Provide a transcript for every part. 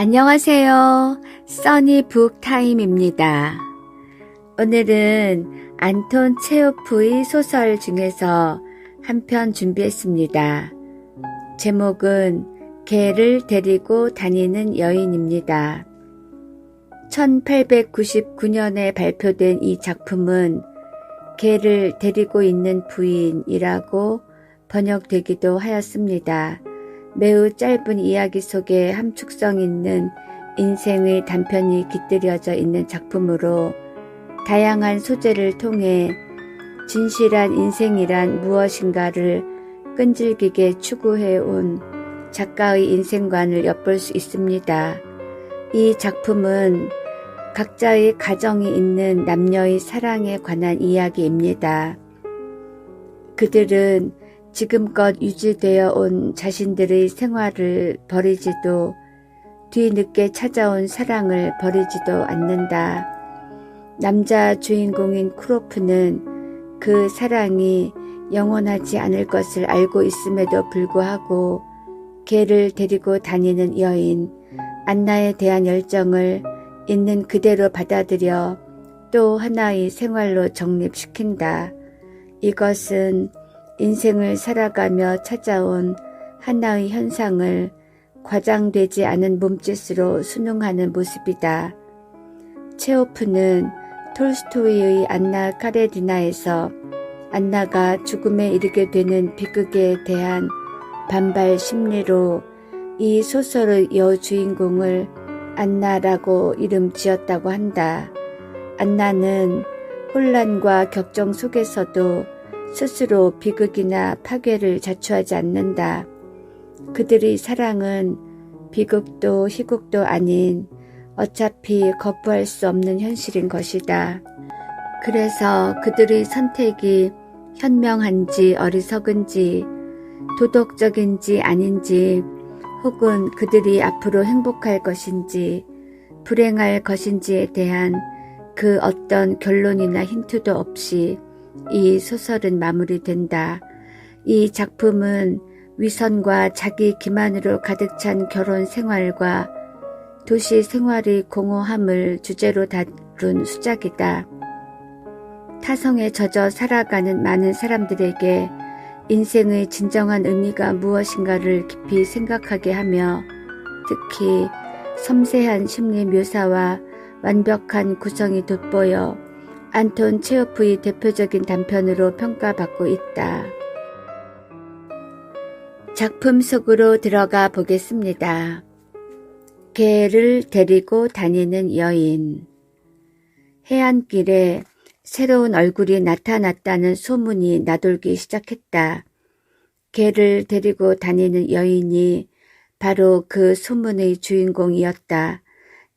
안녕하세요. 써니북 타임입니다. 오늘은 안톤 체호프의 소설 중에서 한 편 준비했습니다. 제목은 개를 데리고 다니는 여인입니다. 1899년에 발표된 이 작품은 개를 데리고 있는 부인이라고 번역되기도 하였습니다. 매우 짧은 이야기 속에 함축성 있는 인생의 단편이 깃들여져 있는 작품으로 다양한 소재를 통해 진실한 인생이란 무엇인가를 끈질기게 추구해온 작가의 인생관을 엿볼 수 있습니다. 이 작품은 각자의 가정이 있는 남녀의 사랑에 관한 이야기입니다. 그들은 지금껏 유지되어 온 자신들의 생활을 버리지도 뒤늦게 찾아온 사랑을 버리지도 않는다. 남자 주인공인 크로프는 그 사랑이 영원하지 않을 것을 알고 있음에도 불구하고 개를 데리고 다니는 여인 안나에 대한 열정을 있는 그대로 받아들여 또 하나의 생활로 정립시킨다. 이것은 인생을 살아가며 찾아온 하나의 현상을 과장되지 않은 몸짓으로 순응하는 모습이다. 체호프는 톨스토이의 안나 카레리나에서 안나가 죽음에 이르게 되는 비극에 대한 반발 심리로 이 소설의 여주인공을 안나라고 이름 지었다고 한다. 안나는 혼란과 격정 속에서도 스스로 비극이나 파괴를 자초하지 않는다. 그들의 사랑은 비극도 희극도 아닌 어차피 거부할 수 없는 현실인 것이다. 그래서 그들의 선택이 현명한지 어리석은지 도덕적인지 아닌지 혹은 그들이 앞으로 행복할 것인지 불행할 것인지에 대한 그 어떤 결론이나 힌트도 없이 이 소설은 마무리된다. 이 작품은 위선과 자기 기만으로 가득 찬 결혼 생활과 도시 생활의 공허함을 주제로 다룬 수작이다. 타성에 젖어 살아가는 많은 사람들에게 인생의 진정한 의미가 무엇인가를 깊이 생각하게 하며 특히 섬세한 심리 묘사와 완벽한 구성이 돋보여 안톤 체호프의 대표적인 단편으로 평가받고 있다. 작품 속으로 들어가 보겠습니다. 개를 데리고 다니는 여인. 해안길에 새로운 얼굴이 나타났다는 소문이 나돌기 시작했다. 개를 데리고 다니는 여인이 바로 그 소문의 주인공이었다.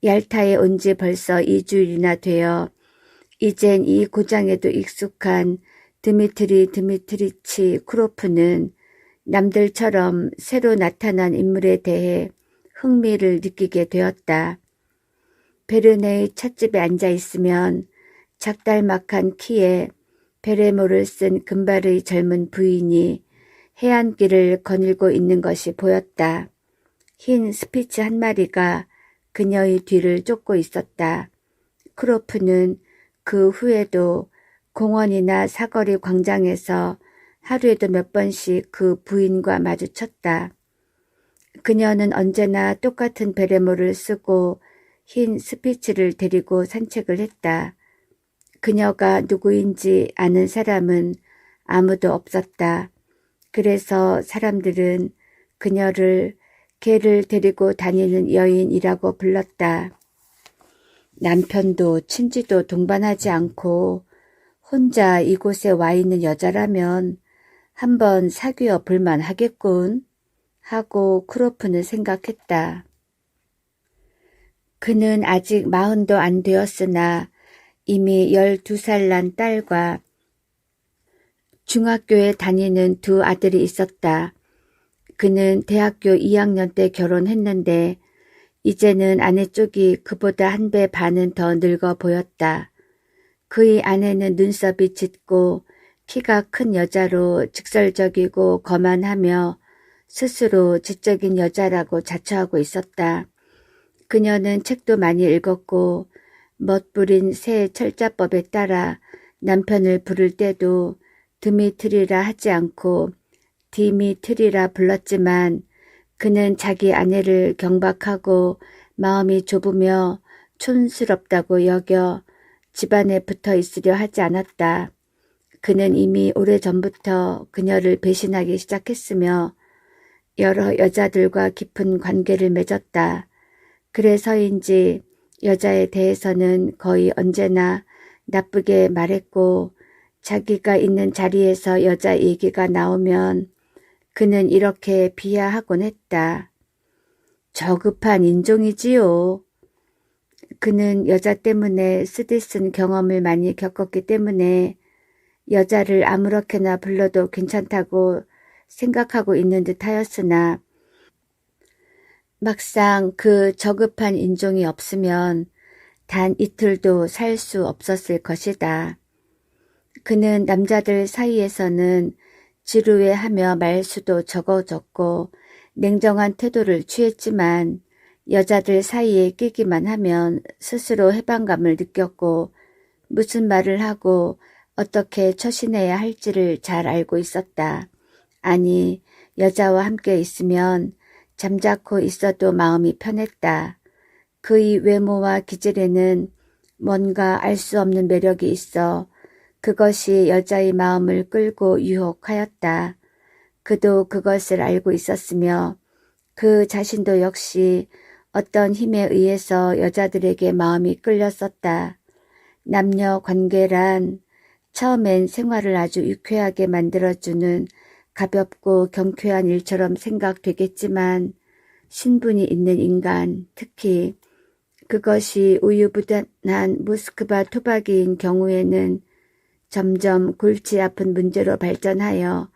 얄타에 온 지 벌써 2주일이나 되어 이젠 이 고장에도 익숙한 드미트리 드미트리치 크로프는 남들처럼 새로 나타난 인물에 대해 흥미를 느끼게 되었다. 베르네의 찻집에 앉아 있으면 작달막한 키에 베레모를 쓴 금발의 젊은 부인이 해안길을 거닐고 있는 것이 보였다. 흰 스피츠 한 마리가 그녀의 뒤를 쫓고 있었다. 크로프는 그 후에도 공원이나 사거리 광장에서 하루에도 몇 번씩 그 부인과 마주쳤다. 그녀는 언제나 똑같은 베레모를 쓰고 흰 스피츠를 데리고 산책을 했다. 그녀가 누구인지 아는 사람은 아무도 없었다. 그래서 사람들은 그녀를 개를 데리고 다니는 여인이라고 불렀다. 남편도 친지도 동반하지 않고 혼자 이곳에 와 있는 여자라면 한번 사귀어 볼만 하겠군 하고 크로프는 생각했다. 그는 아직 40도 안 되었으나 이미 12살 난 딸과 중학교에 다니는 두 아들이 있었다. 그는 대학교 2학년 때 결혼했는데 이제는 아내 쪽이 그보다 한 배 반은 더 늙어 보였다. 그의 아내는 눈썹이 짙고 키가 큰 여자로 직설적이고 거만하며 스스로 지적인 여자라고 자처하고 있었다. 그녀는 책도 많이 읽었고 멋부린 새 철자법에 따라 남편을 부를 때도 드미트리라 하지 않고 디미트리라 불렀지만 그는 자기 아내를 경박하고 마음이 좁으며 촌스럽다고 여겨 집안에 붙어 있으려 하지 않았다. 그는 이미 오래전부터 그녀를 배신하기 시작했으며 여러 여자들과 깊은 관계를 맺었다. 그래서인지 여자에 대해서는 거의 언제나 나쁘게 말했고 자기가 있는 자리에서 여자 얘기가 나오면 그는 이렇게 비하하곤 했다. 저급한 인종이지요. 그는 여자 때문에 쓰디쓴 경험을 많이 겪었기 때문에 여자를 아무렇게나 불러도 괜찮다고 생각하고 있는 듯 하였으나 막상 그 저급한 인종이 없으면 단 이틀도 살 수 없었을 것이다. 그는 남자들 사이에서는 지루해하며 말수도 적어졌고 냉정한 태도를 취했지만 여자들 사이에 끼기만 하면 스스로 해방감을 느꼈고 무슨 말을 하고 어떻게 처신해야 할지를 잘 알고 있었다. 아니, 여자와 함께 있으면 잠자코 있어도 마음이 편했다. 그의 외모와 기질에는 뭔가 알 수 없는 매력이 있어 그것이 여자의 마음을 끌고 유혹하였다. 그도 그것을 알고 있었으며 그 자신도 역시 어떤 힘에 의해서 여자들에게 마음이 끌렸었다. 남녀 관계란 처음엔 생활을 아주 유쾌하게 만들어주는 가볍고 경쾌한 일처럼 생각되겠지만 신분이 있는 인간, 특히 그것이 우유부단한 모스크바 토박이인 경우에는 점점 골치 아픈 문제로 발전하여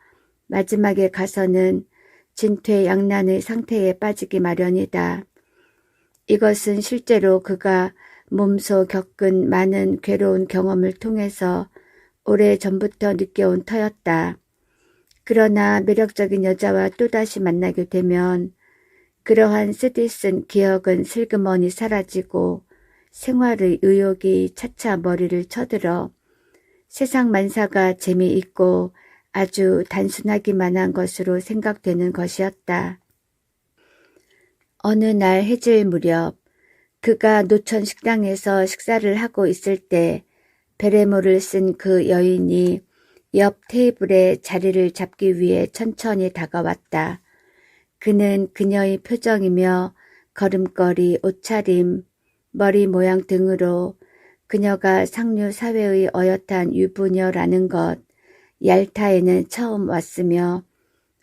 마지막에 가서는 진퇴양난의 상태에 빠지기 마련이다. 이것은 실제로 그가 몸소 겪은 많은 괴로운 경험을 통해서 오래전부터 느껴온 터였다. 그러나 매력적인 여자와 또다시 만나게 되면 그러한 쓰디쓴 기억은 슬그머니 사라지고 생활의 의욕이 차차 머리를 쳐들어 세상 만사가 재미있고 아주 단순하기만 한 것으로 생각되는 것이었다. 어느 날 해질 무렵 그가 노천 식당에서 식사를 하고 있을 때 베레모를 쓴 그 여인이 옆 테이블에 자리를 잡기 위해 천천히 다가왔다. 그는 그녀의 표정이며 걸음걸이, 옷차림, 머리 모양 등으로 그녀가 상류 사회의 어엿한 유부녀라는 것, 얄타에는 처음 왔으며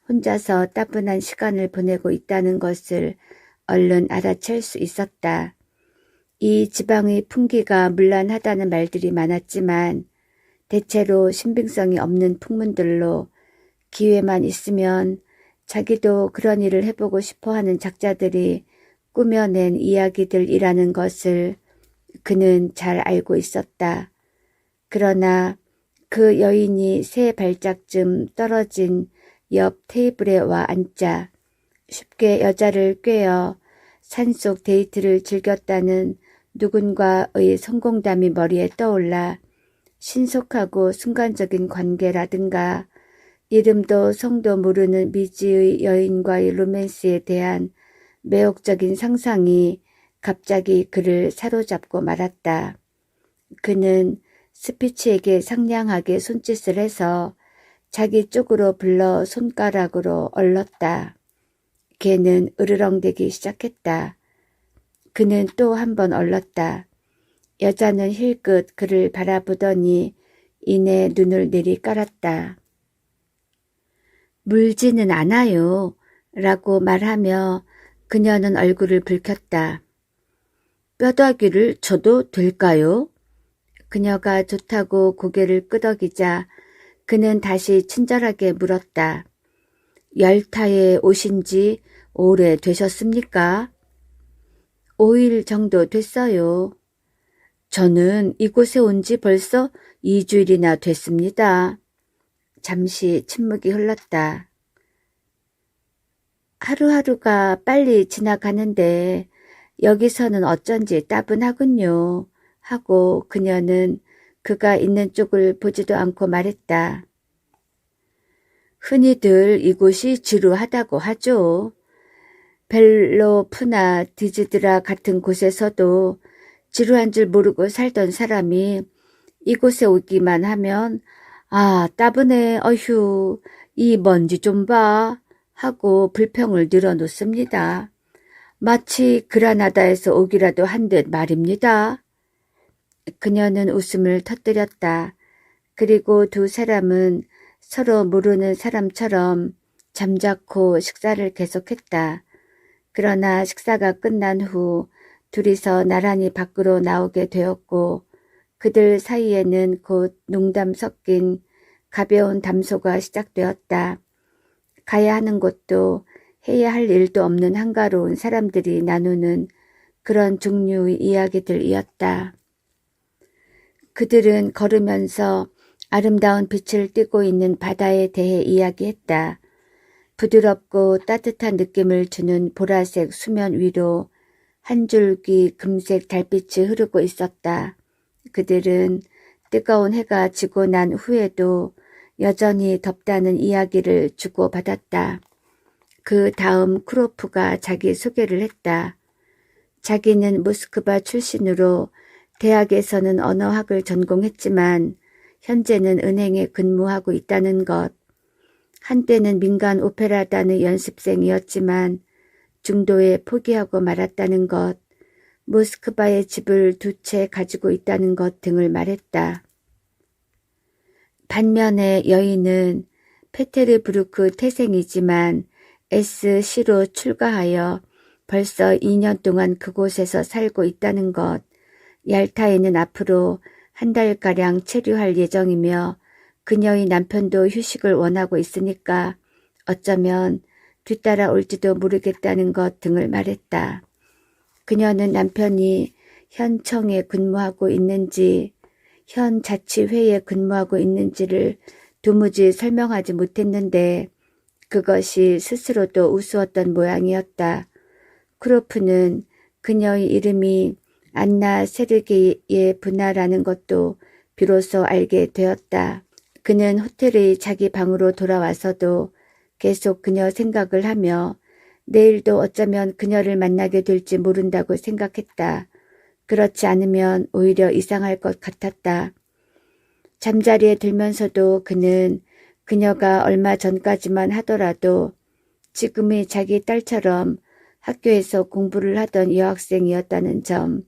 혼자서 따분한 시간을 보내고 있다는 것을 얼른 알아챌 수 있었다. 이 지방의 풍기가 문란하다는 말들이 많았지만 대체로 신빙성이 없는 풍문들로 기회만 있으면 자기도 그런 일을 해보고 싶어하는 작자들이 꾸며낸 이야기들이라는 것을 그는 잘 알고 있었다. 그러나 그 여인이 세 발짝쯤 떨어진 옆 테이블에 와 앉자 쉽게 여자를 꿰어 산속 데이트를 즐겼다는 누군가의 성공담이 머리에 떠올라 신속하고 순간적인 관계라든가 이름도 성도 모르는 미지의 여인과의 로맨스에 대한 매혹적인 상상이 갑자기 그를 사로잡고 말았다. 그는 스피치에게 상냥하게 손짓을 해서 자기 쪽으로 불러 손가락으로 얼렀다. 걔는 으르렁대기 시작했다. 그는 또 한 번 얼렀다. 여자는 힐끗 그를 바라보더니 이내 눈을 내리깔았다. 물지는 않아요. 라고 말하며 그녀는 얼굴을 붉혔다. 뼈다귀를 쳐도 될까요? 그녀가 좋다고 고개를 끄덕이자 그는 다시 친절하게 물었다. 얄타에 오신 지 오래 되셨습니까? 5일 정도 됐어요. 저는 이곳에 온 지 벌써 2주일이나 됐습니다. 잠시 침묵이 흘렀다. 하루하루가 빨리 지나가는데 여기서는 어쩐지 따분하군요. 하고 그녀는 그가 있는 쪽을 보지도 않고 말했다. 흔히들 이곳이 지루하다고 하죠. 벨로프나 디즈드라 같은 곳에서도 지루한 줄 모르고 살던 사람이 이곳에 오기만 하면 아 따분해 어휴 이 먼지 좀 봐 하고 불평을 늘어놓습니다. 마치 그라나다에서 오기라도 한 듯 말입니다. 그녀는 웃음을 터뜨렸다. 그리고 두 사람은 서로 모르는 사람처럼 잠자코 식사를 계속했다. 그러나 식사가 끝난 후 둘이서 나란히 밖으로 나오게 되었고 그들 사이에는 곧 농담 섞인 가벼운 담소가 시작되었다. 가야 하는 곳도 해야 할 일도 없는 한가로운 사람들이 나누는 그런 종류의 이야기들이었다. 그들은 걸으면서 아름다운 빛을 띠고 있는 바다에 대해 이야기했다. 부드럽고 따뜻한 느낌을 주는 보라색 수면 위로 한 줄기 금색 달빛이 흐르고 있었다. 그들은 뜨거운 해가 지고 난 후에도 여전히 덥다는 이야기를 주고받았다. 그 다음 크로프가 자기 소개를 했다. 자기는 모스크바 출신으로 대학에서는 언어학을 전공했지만 현재는 은행에 근무하고 있다는 것. 한때는 민간 오페라단의 연습생이었지만 중도에 포기하고 말았다는 것. 모스크바에 집을 2채 가지고 있다는 것 등을 말했다. 반면에 여인은 페테르부르크 태생이지만 SC로 출가하여 벌써 2년 동안 그곳에서 살고 있다는 것, 얄타에는 앞으로 한 달가량 체류할 예정이며 그녀의 남편도 휴식을 원하고 있으니까 어쩌면 뒤따라 올지도 모르겠다는 것 등을 말했다. 그녀는 남편이 현 청에 근무하고 있는지 현 자치회에 근무하고 있는지를 도무지 설명하지 못했는데 그것이 스스로도 우스웠던 모양이었다. 크로프는 그녀의 이름이 안나 세르게예브나라는 것도 비로소 알게 되었다. 그는 호텔의 자기 방으로 돌아와서도 계속 그녀 생각을 하며 내일도 어쩌면 그녀를 만나게 될지 모른다고 생각했다. 그렇지 않으면 오히려 이상할 것 같았다. 잠자리에 들면서도 그는 그녀가 얼마 전까지만 하더라도 지금의 자기 딸처럼 학교에서 공부를 하던 여학생이었다는 점,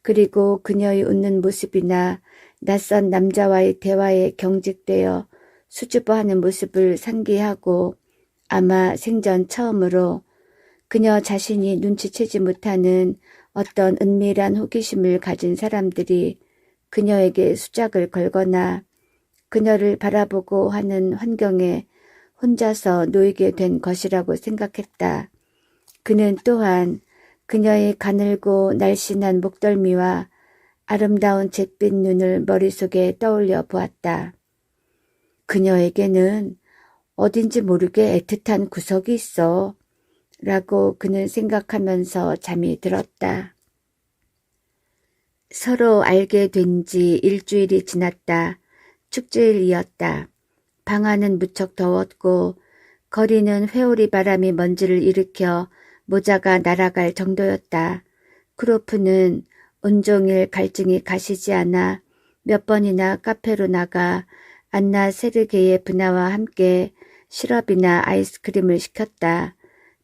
그리고 그녀의 웃는 모습이나 낯선 남자와의 대화에 경직되어 수줍어하는 모습을 상기하고 아마 생전 처음으로 그녀 자신이 눈치채지 못하는 어떤 은밀한 호기심을 가진 사람들이 그녀에게 수작을 걸거나 그녀를 바라보고 하는 환경에 혼자서 놓이게 된 것이라고 생각했다. 그는 또한 그녀의 가늘고 날씬한 목덜미와 아름다운 잿빛 눈을 머릿속에 떠올려 보았다. 그녀에게는 어딘지 모르게 애틋한 구석이 있어 라고 그는 생각하면서 잠이 들었다. 서로 알게 된 지 일주일이 지났다. 축제일이었다. 방 안은 무척 더웠고 거리는 회오리 바람이 먼지를 일으켜 모자가 날아갈 정도였다. 크로프는 온종일 갈증이 가시지 않아 몇 번이나 카페로 나가 안나 세르게예브나와 함께 시럽이나 아이스크림을 시켰다.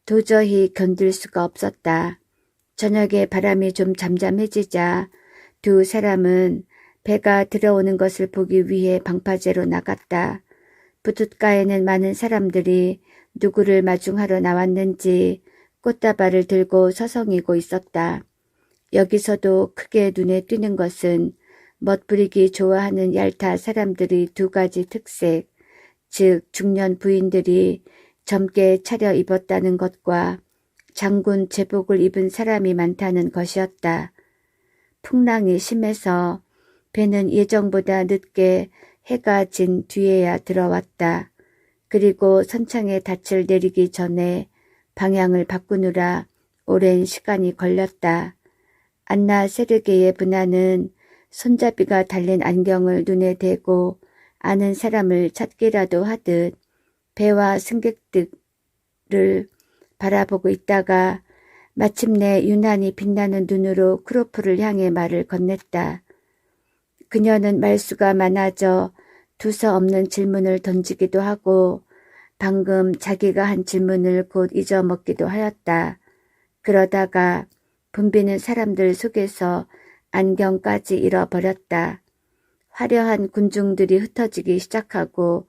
도저히 견딜 수가 없었다. 저녁에 바람이 좀 잠잠해지자 두 사람은 배가 들어오는 것을 보기 위해 방파제로 나갔다. 부둣가에는 많은 사람들이 누구를 마중하러 나왔는지 꽃다발을 들고 서성이고 있었다. 여기서도 크게 눈에 띄는 것은 멋부리기 좋아하는 얄타 사람들의 두 가지 특색, 즉 중년 부인들이 젊게 차려 입었다는 것과 장군 제복을 입은 사람이 많다는 것이었다. 풍랑이 심해서 배는 예정보다 늦게 해가 진 뒤에야 들어왔다. 그리고 선창에 닻을 내리기 전에 방향을 바꾸느라 오랜 시간이 걸렸다. 안나 세르게예브나는 손잡이가 달린 안경을 눈에 대고 아는 사람을 찾기라도 하듯 배와 승객들을 바라보고 있다가 마침내 유난히 빛나는 눈으로 크로프를 향해 말을 건넸다. 그녀는 말수가 많아져 두서없는 질문을 던지기도 하고 방금 자기가 한 질문을 곧 잊어먹기도 하였다. 그러다가 붐비는 사람들 속에서 안경까지 잃어버렸다. 화려한 군중들이 흩어지기 시작하고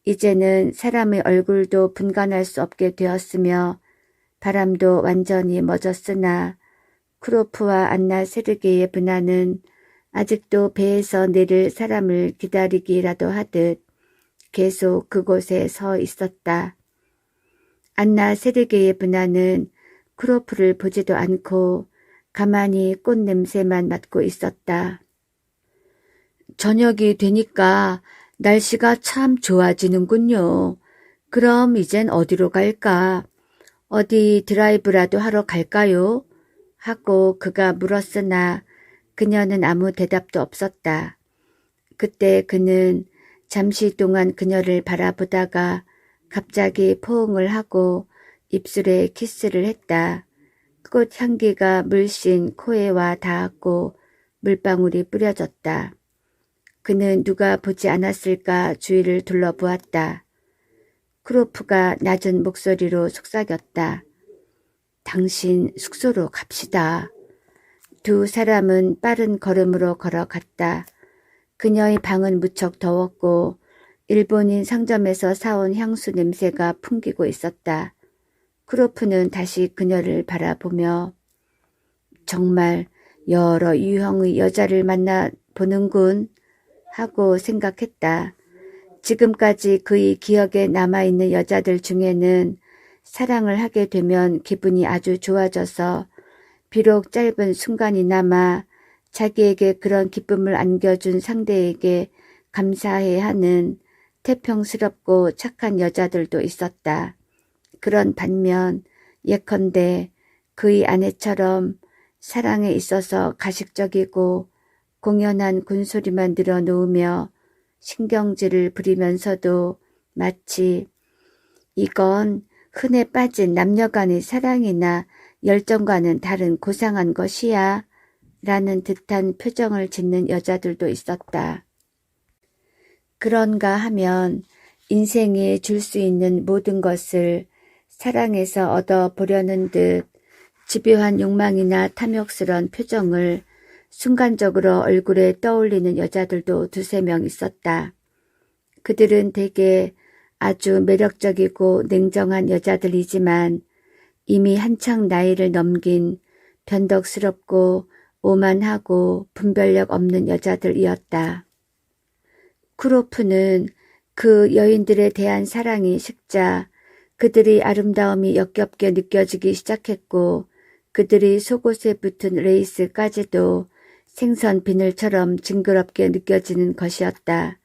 이제는 사람의 얼굴도 분간할 수 없게 되었으며 바람도 완전히 멎었으나 크로프와 안나 세르게예브나는 아직도 배에서 내릴 사람을 기다리기라도 하듯 계속 그곳에 서 있었다. 안나 세르게예브나는 크로프를 보지도 않고 가만히 꽃 냄새만 맡고 있었다. 저녁이 되니까 날씨가 참 좋아지는군요. 그럼 이젠 어디로 갈까? 어디 드라이브라도 하러 갈까요? 하고 그가 물었으나 그녀는 아무 대답도 없었다. 그때 그는 잠시 동안 그녀를 바라보다가 갑자기 포옹을 하고 입술에 키스를 했다. 꽃 향기가 물씬 코에 와 닿았고 물방울이 뿌려졌다. 그는 누가 보지 않았을까 주위를 둘러보았다. 크로프가 낮은 목소리로 속삭였다. 당신 숙소로 갑시다. 두 사람은 빠른 걸음으로 걸어갔다. 그녀의 방은 무척 더웠고 일본인 상점에서 사온 향수 냄새가 풍기고 있었다. 크로프는 다시 그녀를 바라보며 정말 여러 유형의 여자를 만나보는군 하고 생각했다. 지금까지 그의 기억에 남아있는 여자들 중에는 사랑을 하게 되면 기분이 아주 좋아져서 비록 짧은 순간이나마 자기에게 그런 기쁨을 안겨준 상대에게 감사해야 하는 태평스럽고 착한 여자들도 있었다. 그런 반면 예컨대 그의 아내처럼 사랑에 있어서 가식적이고 공연한 군소리만 늘어놓으며 신경질을 부리면서도 마치 이건 흔해 빠진 남녀간의 사랑이나 열정과는 다른 고상한 것이야 라는 듯한 표정을 짓는 여자들도 있었다. 그런가 하면 인생에 줄 수 있는 모든 것을 사랑에서 얻어보려는 듯 집요한 욕망이나 탐욕스런 표정을 순간적으로 얼굴에 떠올리는 여자들도 두세 명 있었다. 그들은 대개 아주 매력적이고 냉정한 여자들이지만 이미 한창 나이를 넘긴 변덕스럽고 오만하고 분별력 없는 여자들이었다. 크로프는 그 여인들에 대한 사랑이 식자 그들의 아름다움이 역겹게 느껴지기 시작했고 그들의 속옷에 붙은 레이스까지도 생선 비늘처럼 징그럽게 느껴지는 것이었다.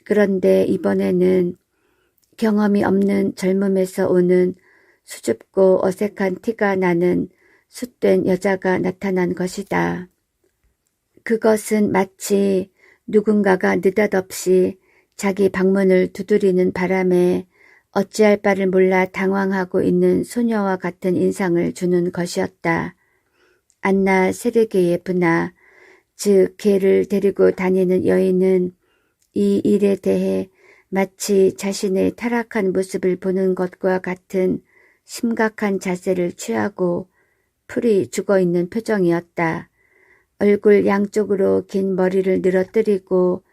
그런데 이번에는 경험이 없는 젊음에서 오는 수줍고 어색한 티가 나는 숫된 여자가 나타난 것이다. 그것은 마치 누군가가 느닷없이 자기 방문을 두드리는 바람에 어찌할 바를 몰라 당황하고 있는 소녀와 같은 인상을 주는 것이었다. 안나 세르게예브나, 즉 걔를 데리고 다니는 여인은 이 일에 대해 마치 자신의 타락한 모습을 보는 것과 같은 심각한 자세를 취하고 풀이 죽어있는 표정이었다. 얼굴 양쪽으로 긴 머리를 늘어뜨리고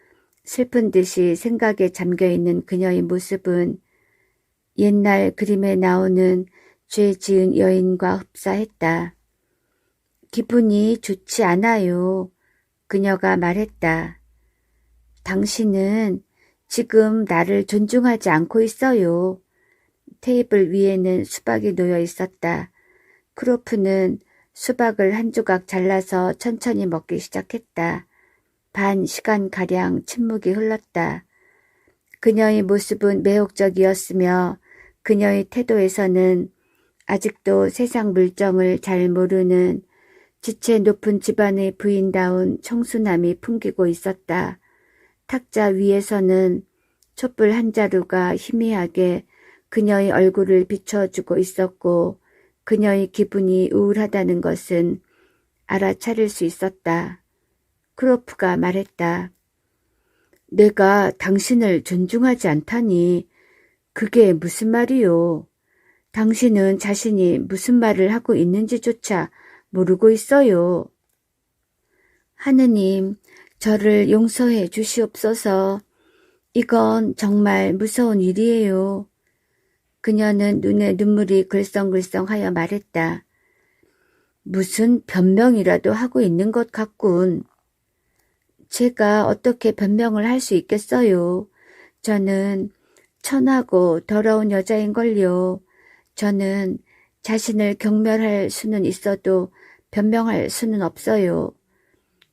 슬픈 듯이 생각에 잠겨있는 그녀의 모습은 옛날 그림에 나오는 죄 지은 여인과 흡사했다. 기분이 좋지 않아요. 그녀가 말했다. 당신은 지금 나를 존중하지 않고 있어요. 테이블 위에는 수박이 놓여 있었다. 크로프는 수박을 한 조각 잘라서 천천히 먹기 시작했다. 반 시간가량 침묵이 흘렀다. 그녀의 모습은 매혹적이었으며 그녀의 태도에서는 아직도 세상 물정을 잘 모르는 지체 높은 집안의 부인다운 청순함이 풍기고 있었다. 탁자 위에서는 촛불 한 자루가 희미하게 그녀의 얼굴을 비춰주고 있었고 그녀의 기분이 우울하다는 것은 알아차릴 수 있었다. 크로프가 말했다. 내가 당신을 존중하지 않다니 그게 무슨 말이요. 당신은 자신이 무슨 말을 하고 있는지조차 모르고 있어요. 하느님, 저를 용서해 주시옵소서. 이건 정말 무서운 일이에요. 그녀는 눈에 눈물이 글썽글썽하여 말했다. 무슨 변명이라도 하고 있는 것 같군. 제가 어떻게 변명을 할 수 있겠어요. 저는 천하고 더러운 여자인걸요. 저는 자신을 경멸할 수는 있어도 변명할 수는 없어요.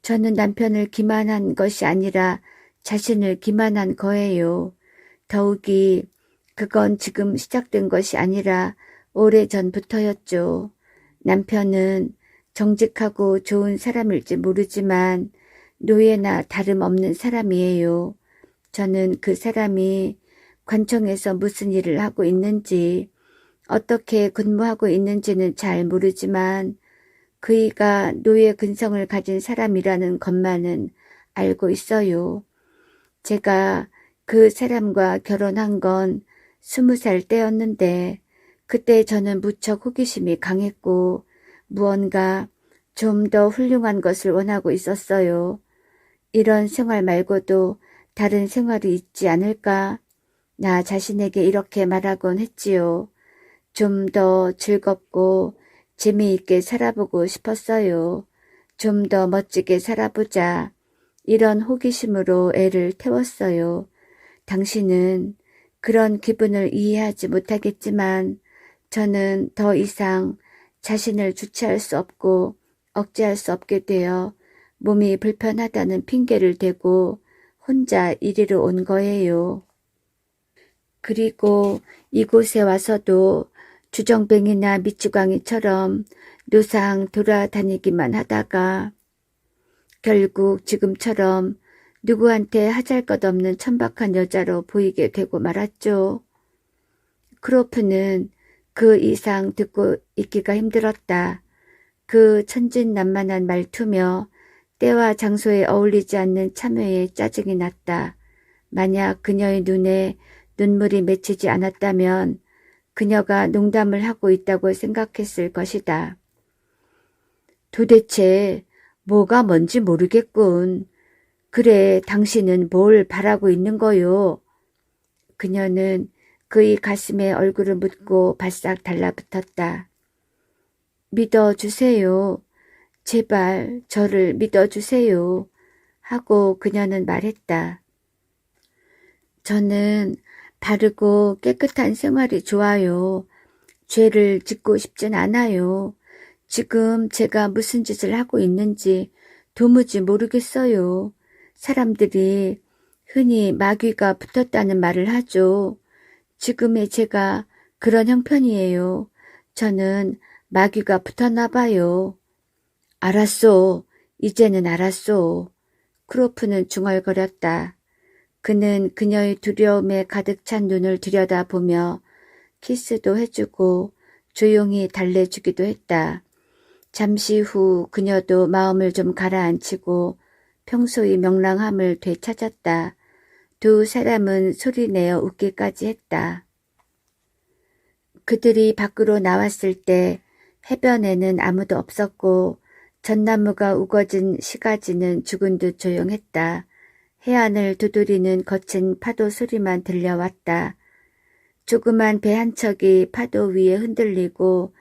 저는 남편을 기만한 것이 아니라 자신을 기만한 거예요. 더욱이 그건 지금 시작된 것이 아니라 오래전부터였죠. 남편은 정직하고 좋은 사람일지 모르지만 노예나 다름없는 사람이에요. 저는 그 사람이 관청에서 무슨 일을 하고 있는지 어떻게 근무하고 있는지는 잘 모르지만 그이가 노예 근성을 가진 사람이라는 것만은 알고 있어요. 제가 그 사람과 결혼한 건 20살 때였는데 그때 저는 무척 호기심이 강했고 무언가 좀 더 훌륭한 것을 원하고 있었어요. 이런 생활 말고도 다른 생활이 있지 않을까? 나 자신에게 이렇게 말하곤 했지요. 좀 더 즐겁고 재미있게 살아보고 싶었어요. 좀 더 멋지게 살아보자. 이런 호기심으로 애를 태웠어요. 당신은 그런 기분을 이해하지 못하겠지만 저는 더 이상 자신을 주체할 수 없고 억제할 수 없게 되어 몸이 불편하다는 핑계를 대고 혼자 이리로 온 거예요. 그리고 이곳에 와서도 주정뱅이나 미치광이처럼 노상 돌아다니기만 하다가 결국 지금처럼 누구한테 하잘것없는 천박한 여자로 보이게 되고 말았죠. 크로프는 그 이상 듣고 있기가 힘들었다. 그 천진난만한 말투며 때와 장소에 어울리지 않는 참회에 짜증이 났다. 만약 그녀의 눈에 눈물이 맺히지 않았다면 그녀가 농담을 하고 있다고 생각했을 것이다. 도대체 뭐가 뭔지 모르겠군. 그래, 당신은 뭘 바라고 있는 거요? 그녀는 그의 가슴에 얼굴을 묻고 바싹 달라붙었다. 믿어주세요. 제발 저를 믿어주세요. 하고 그녀는 말했다. 저는 바르고 깨끗한 생활이 좋아요. 죄를 짓고 싶진 않아요. 지금 제가 무슨 짓을 하고 있는지 도무지 모르겠어요. 사람들이 흔히 마귀가 붙었다는 말을 하죠. 지금의 제가 그런 형편이에요. 저는 마귀가 붙었나 봐요. 알았소. 이제는 알았소. 크로프는 중얼거렸다. 그는 그녀의 두려움에 가득 찬 눈을 들여다보며 키스도 해주고 조용히 달래주기도 했다. 잠시 후 그녀도 마음을 좀 가라앉히고 평소의 명랑함을 되찾았다. 두 사람은 소리내어 웃기까지 했다. 그들이 밖으로 나왔을 때 해변에는 아무도 없었고 전나무가 우거진 시가지는 죽은 듯 조용했다. 해안을 두드리는 거친 파도 소리만 들려왔다. 조그만 배 한 척이 파도 위에 흔들리고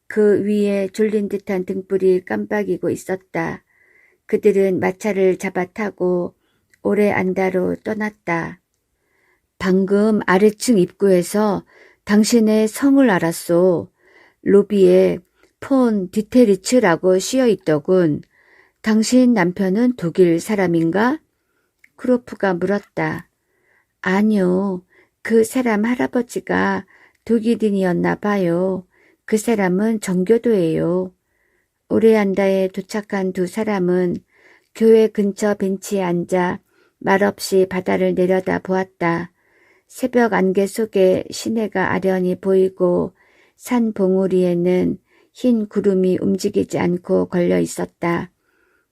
그 위에 졸린 듯한 등불이 깜빡이고 있었다. 그들은 마차를 잡아타고 오레안다로 떠났다. 방금 아래층 입구에서 당신의 성을 알았소. 로비에 폰 디테리츠라고 씌어있더군. 당신 남편은 독일 사람인가? 크로프가 물었다. 아니요. 그 사람 할아버지가 독일인이었나 봐요. 그 사람은 정교도예요. 오레안다에 도착한 두 사람은 교회 근처 벤치에 앉아 말없이 바다를 내려다 보았다. 새벽 안개 속에 시내가 아련히 보이고 산 봉우리에는 흰 구름이 움직이지 않고 걸려 있었다.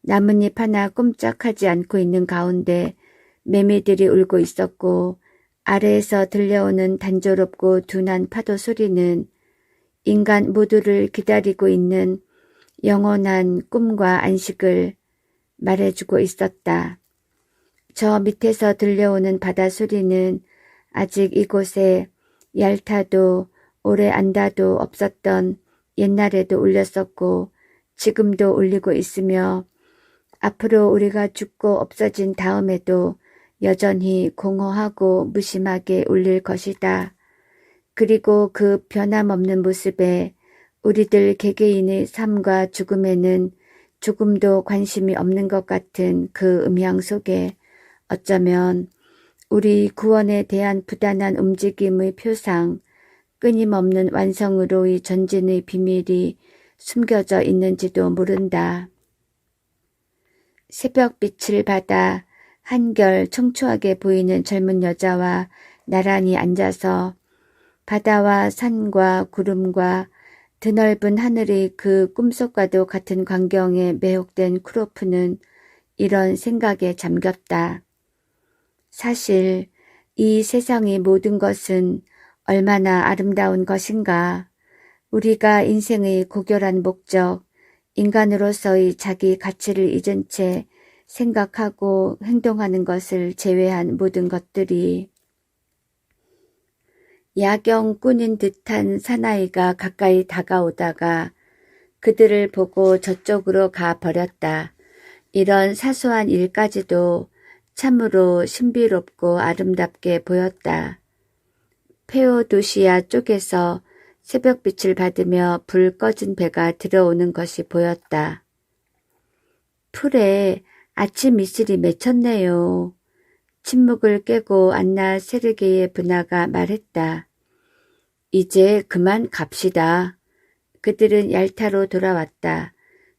나뭇잎 하나 꼼짝하지 않고 있는 가운데 매미들이 울고 있었고 아래에서 들려오는 단조롭고 둔한 파도 소리는 인간 모두를 기다리고 있는 영원한 꿈과 안식을 말해주고 있었다. 저 밑에서 들려오는 바다 소리는 아직 이곳에 얄타도 오레안다도 없었던 옛날에도 울렸었고 지금도 울리고 있으며 앞으로 우리가 죽고 없어진 다음에도 여전히 공허하고 무심하게 울릴 것이다. 그리고 그 변함없는 모습에 우리들 개개인의 삶과 죽음에는 조금도 관심이 없는 것 같은 그 음향 속에 어쩌면 우리 구원에 대한 부단한 움직임의 표상, 끊임없는 완성으로의 전진의 비밀이 숨겨져 있는지도 모른다. 새벽빛을 받아 한결 청초하게 보이는 젊은 여자와 나란히 앉아서 바다와 산과 구름과 드넓은 하늘의 그 꿈속과도 같은 광경에 매혹된 크로프는 이런 생각에 잠겼다. 사실 이 세상의 모든 것은 얼마나 아름다운 것인가. 우리가 인생의 고결한 목적, 인간으로서의 자기 가치를 잊은 채 생각하고 행동하는 것을 제외한 모든 것들이 야경꾼인 듯한 사나이가 가까이 다가오다가 그들을 보고 저쪽으로 가 버렸다. 이런 사소한 일까지도 참으로 신비롭고 아름답게 보였다. 페오도시아 쪽에서 새벽빛을 받으며 불 꺼진 배가 들어오는 것이 보였다. 풀에 아침 이슬이 맺혔네요. 침묵을 깨고 안나 세르게의 분하가 말했다. 이제 그만 갑시다. 그들은 얄타로 돌아왔다.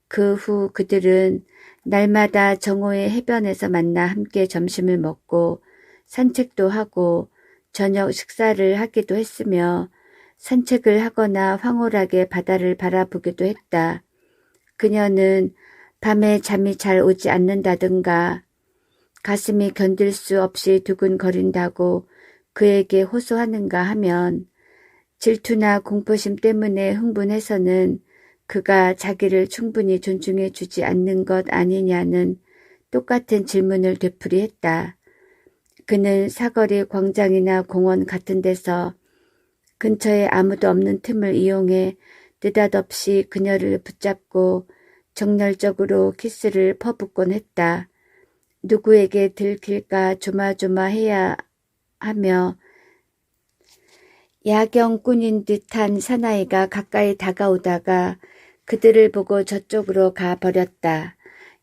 그 후 그들은 날마다 정오의 해변에서 만나 함께 점심을 먹고 산책도 하고 저녁 식사를 하기도 했으며 산책을 하거나 황홀하게 바다를 바라보기도 했다. 그녀는 밤에 잠이 잘 오지 않는다든가 가슴이 견딜 수 없이 두근거린다고 그에게 호소하는가 하면 질투나 공포심 때문에 흥분해서는 그가 자기를 충분히 존중해 주지 않는 것 아니냐는 똑같은 질문을 되풀이했다. 그는 사거리 광장이나 공원 같은 데서 근처에 아무도 없는 틈을 이용해 느닷없이 그녀를 붙잡고 정열적으로 키스를 퍼붓곤 했다. 누구에게 들킬까 조마조마해야 하며 야경꾼인 듯한 사나이가 가까이 다가오다가 그들을 보고 저쪽으로 가 버렸다.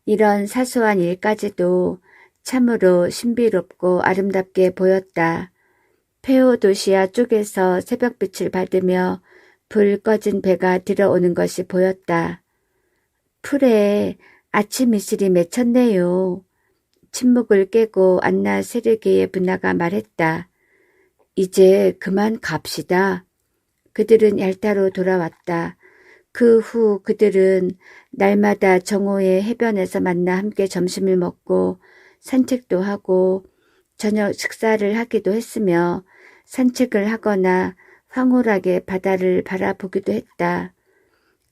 이런 사소한 일까지도 참으로 신비롭고 아름답게 보였다. 페오도시아 쪽에서 새벽빛을 받으며 불 꺼진 배가 들어오는 것이 보였다. 풀에 아침 이슬이 맺혔네요. 침묵을 깨고 안나 세르게의 분하가 말했다. 이제 그만 갑시다. 그들은 얄타로 돌아왔다. 그 후 그들은 날마다 정오의 해변에서 만나 함께 점심을 먹고 산책도 하고 저녁 식사를 하기도 했으며 산책을 하거나 황홀하게 바다를 바라보기도 했다.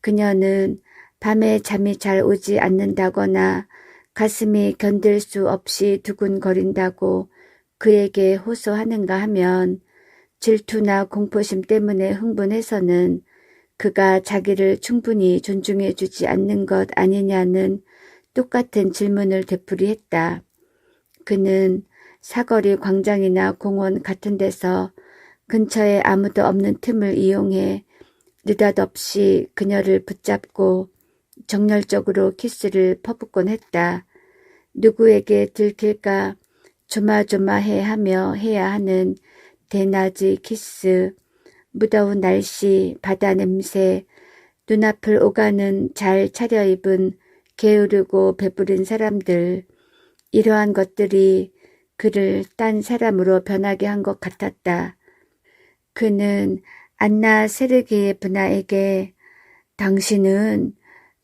그녀는 밤에 잠이 잘 오지 않는다거나 가슴이 견딜 수 없이 두근거린다고 그에게 호소하는가 하면 질투나 공포심 때문에 흥분해서는 그가 자기를 충분히 존중해 주지 않는 것 아니냐는 똑같은 질문을 되풀이했다. 그는 사거리 광장이나 공원 같은 데서 근처에 아무도 없는 틈을 이용해 느닷없이 그녀를 붙잡고 정열적으로 키스를 퍼붓곤 했다. 누구에게 들킬까 조마조마해 하며 해야 하는 대낮의 키스, 무더운 날씨, 바다 냄새, 눈앞을 오가는 잘 차려입은 게으르고 배부른 사람들, 이러한 것들이 그를 딴 사람으로 변하게 한 것 같았다. 그는 안나 세르게예브나에게 당신은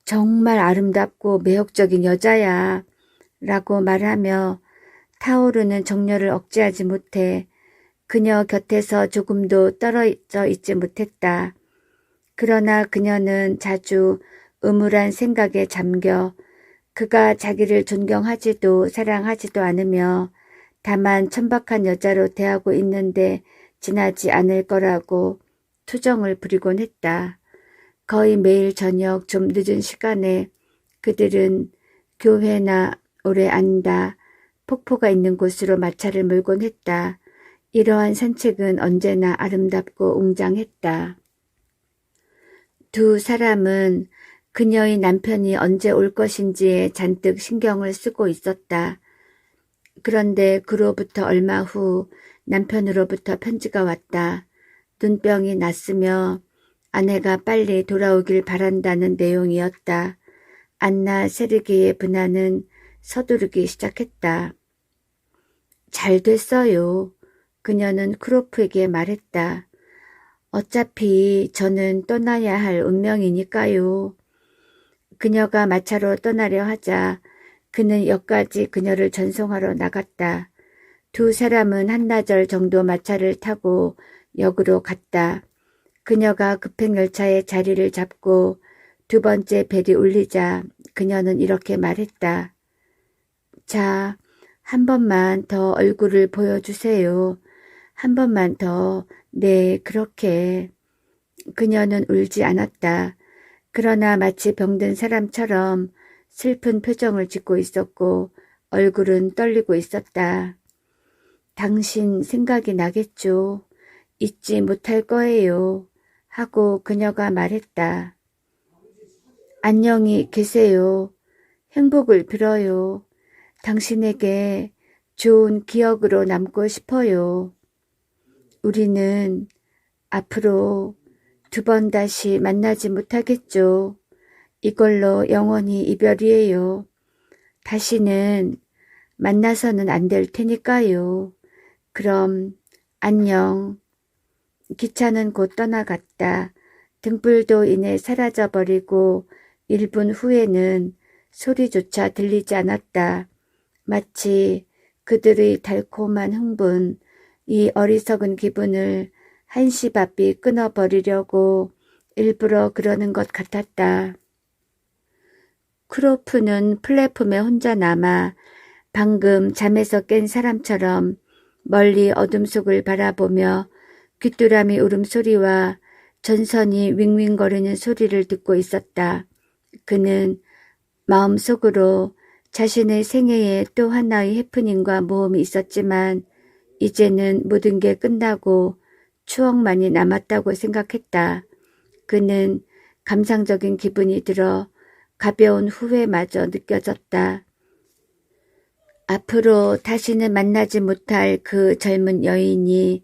정말 아름답고 매혹적인 여자야 라고 말하며 타오르는 정열을 억제하지 못해 그녀 곁에서 조금도 떨어져 있지 못했다. 그러나 그녀는 자주 음울한 생각에 잠겨 그가 자기를 존경하지도 사랑하지도 않으며 다만 천박한 여자로 대하고 있는데 지나지 않을 거라고 투정을 부리곤 했다. 거의 매일 저녁 좀 늦은 시간에 그들은 교회나 오래 앉아 폭포가 있는 곳으로 마차를 몰곤 했다. 이러한 산책은 언제나 아름답고 웅장했다. 두 사람은 그녀의 남편이 언제 올 것인지에 잔뜩 신경을 쓰고 있었다. 그런데 그로부터 얼마 후 남편으로부터 편지가 왔다. 눈병이 났으며 아내가 빨리 돌아오길 바란다는 내용이었다. 안나 세르게예브나는 서두르기 시작했다. 잘 됐어요. 그녀는 크로프에게 말했다. 어차피 저는 떠나야 할 운명이니까요. 그녀가 마차로 떠나려 하자 그는 역까지 그녀를 전송하러 나갔다. 두 사람은 한나절 정도 마차를 타고 역으로 갔다. 그녀가 급행열차의 자리를 잡고 두 번째 벨이 울리자 그녀는 이렇게 말했다. 자, 한 번만 더 얼굴을 보여주세요. 한 번만 더. 네, 그렇게. 그녀는 울지 않았다. 그러나 마치 병든 사람처럼 슬픈 표정을 짓고 있었고 얼굴은 떨리고 있었다. 당신 생각이 나겠죠. 잊지 못할 거예요. 하고 그녀가 말했다. 안녕히 계세요. 행복을 빌어요. 당신에게 좋은 기억으로 남고 싶어요. 우리는 앞으로 두 번 다시 만나지 못하겠죠. 이걸로 영원히 이별이에요. 다시는 만나서는 안 될 테니까요. 그럼 안녕. 기차는 곧 떠나갔다. 등불도 이내 사라져버리고 1분 후에는 소리조차 들리지 않았다. 마치 그들의 달콤한 흥분, 이 어리석은 기분을 한시바삐 끊어버리려고 일부러 그러는 것 같았다. 크로프는 플랫폼에 혼자 남아 방금 잠에서 깬 사람처럼 멀리 어둠 속을 바라보며 귀뚜라미 울음소리와 전선이 윙윙거리는 소리를 듣고 있었다. 그는 마음속으로 자신의 생애에 또 하나의 해프닝과 모험이 있었지만 이제는 모든 게 끝나고 추억만이 남았다고 생각했다. 그는 감상적인 기분이 들어 가벼운 후회마저 느껴졌다. 앞으로 다시는 만나지 못할 그 젊은 여인이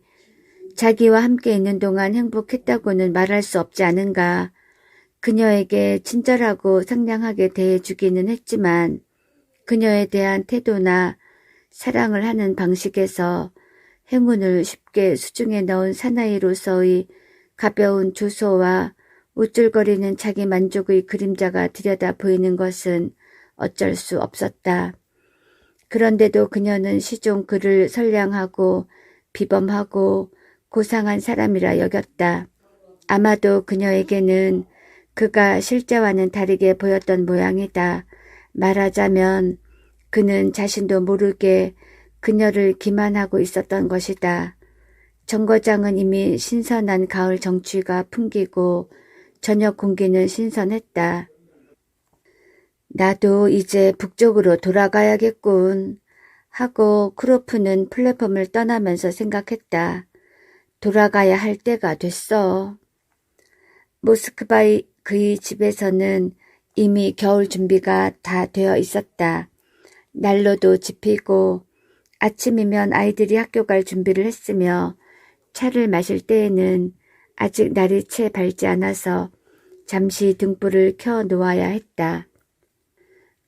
자기와 함께 있는 동안 행복했다고는 말할 수 없지 않은가. 그녀에게 친절하고 상냥하게 대해주기는 했지만 그녀에 대한 태도나 사랑을 하는 방식에서 행운을 쉽게 수중에 넣은 사나이로서의 가벼운 조소와 우쭐거리는 자기 만족의 그림자가 들여다 보이는 것은 어쩔 수 없었다. 그런데도 그녀는 시종 그를 선량하고 비범하고 고상한 사람이라 여겼다. 아마도 그녀에게는 그가 실제와는 다르게 보였던 모양이다. 말하자면 그는 자신도 모르게 그녀를 기만하고 있었던 것이다. 정거장은 이미 신선한 가을 정취가 풍기고 저녁 공기는 신선했다. 나도 이제 북쪽으로 돌아가야겠군 하고 크로프는 플랫폼을 떠나면서 생각했다. 돌아가야 할 때가 됐어. 모스크바의 그의 집에서는 이미 겨울 준비가 다 되어 있었다. 난로도 지피고 아침이면 아이들이 학교 갈 준비를 했으며 차를 마실 때에는 아직 날이 채 밝지 않아서 잠시 등불을 켜 놓아야 했다.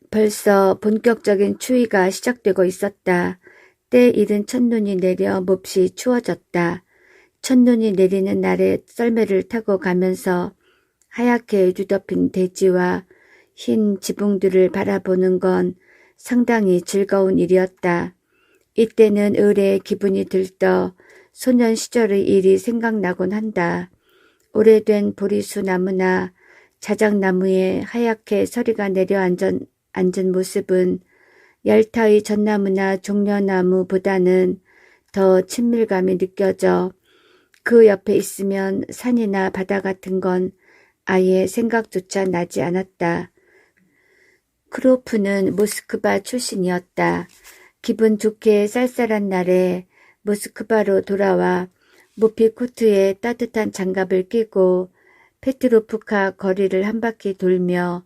벌써 본격적인 추위가 시작되고 있었다. 때 이른 첫눈이 내려 몹시 추워졌다. 첫눈이 내리는 날에 썰매를 타고 가면서 하얗게 뒤덮인 대지와 흰 지붕들을 바라보는 건 상당히 즐거운 일이었다. 이때는 의뢰의 기분이 들떠 소년 시절의 일이 생각나곤 한다. 오래된 보리수 나무나 자작나무에 하얗게 서리가 내려앉은 모습은 얄타의 전나무나 종려나무보다는 더 친밀감이 느껴져 그 옆에 있으면 산이나 바다 같은 건 아예 생각조차 나지 않았다. 크로프는 모스크바 출신이었다. 기분 좋게 쌀쌀한 날에 모스크바로 돌아와 모피 코트에 따뜻한 장갑을 끼고 페트로프카 거리를 한 바퀴 돌며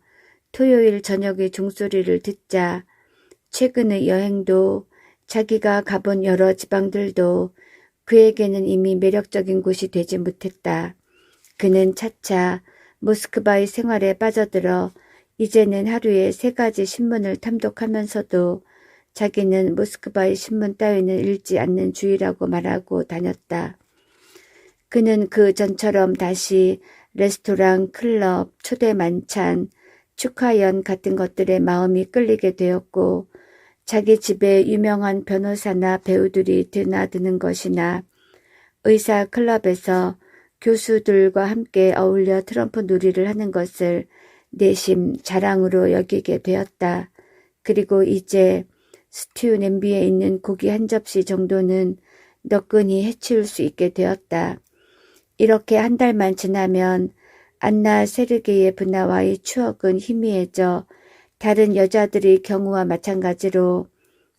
토요일 저녁의 종소리를 듣자 최근의 여행도 자기가 가본 여러 지방들도 그에게는 이미 매력적인 곳이 되지 못했다. 그는 차차 모스크바의 생활에 빠져들어 이제는 하루에 3가지 신문을 탐독하면서도 자기는 모스크바의 신문 따위는 읽지 않는 주의라고 말하고 다녔다. 그는 그 전처럼 다시 레스토랑, 클럽, 초대 만찬, 축하연 같은 것들에 마음이 끌리게 되었고 자기 집에 유명한 변호사나 배우들이 드나드는 것이나 의사 클럽에서 교수들과 함께 어울려 트럼프 놀이를 하는 것을 내심 자랑으로 여기게 되었다. 그리고 이제 스튜 냄비에 있는 고기 한 접시 정도는 너끈히 해치울 수 있게 되었다. 이렇게 한 달만 지나면 안나 세르게예브나와의 추억은 희미해져 다른 여자들의 경우와 마찬가지로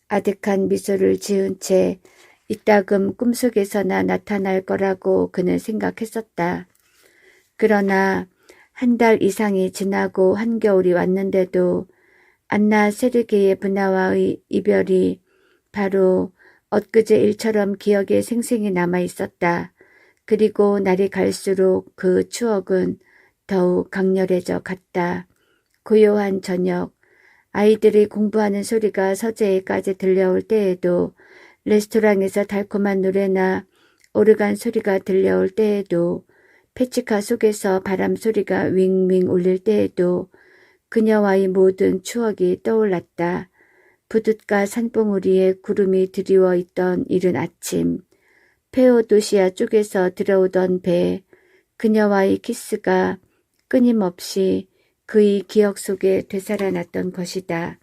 아득한 미소를 지은 채 이따금 꿈속에서나 나타날 거라고 그는 생각했었다. 그러나 한 달 이상이 지나고 한겨울이 왔는데도 안나 세르게예브나와의 이별이 바로 엊그제 일처럼 기억에 생생히 남아 있었다. 그리고 날이 갈수록 그 추억은 더욱 강렬해져 갔다. 고요한 저녁, 아이들이 공부하는 소리가 서재에까지 들려올 때에도 레스토랑에서 달콤한 노래나 오르간 소리가 들려올 때에도 페치카 속에서 바람 소리가 윙윙 울릴 때에도 그녀와의 모든 추억이 떠올랐다. 부둣가 산봉우리에 구름이 드리워 있던 이른 아침, 페오도시아 쪽에서 들어오던 배, 그녀와의 키스가 끊임없이 그의 기억 속에 되살아났던 것이다.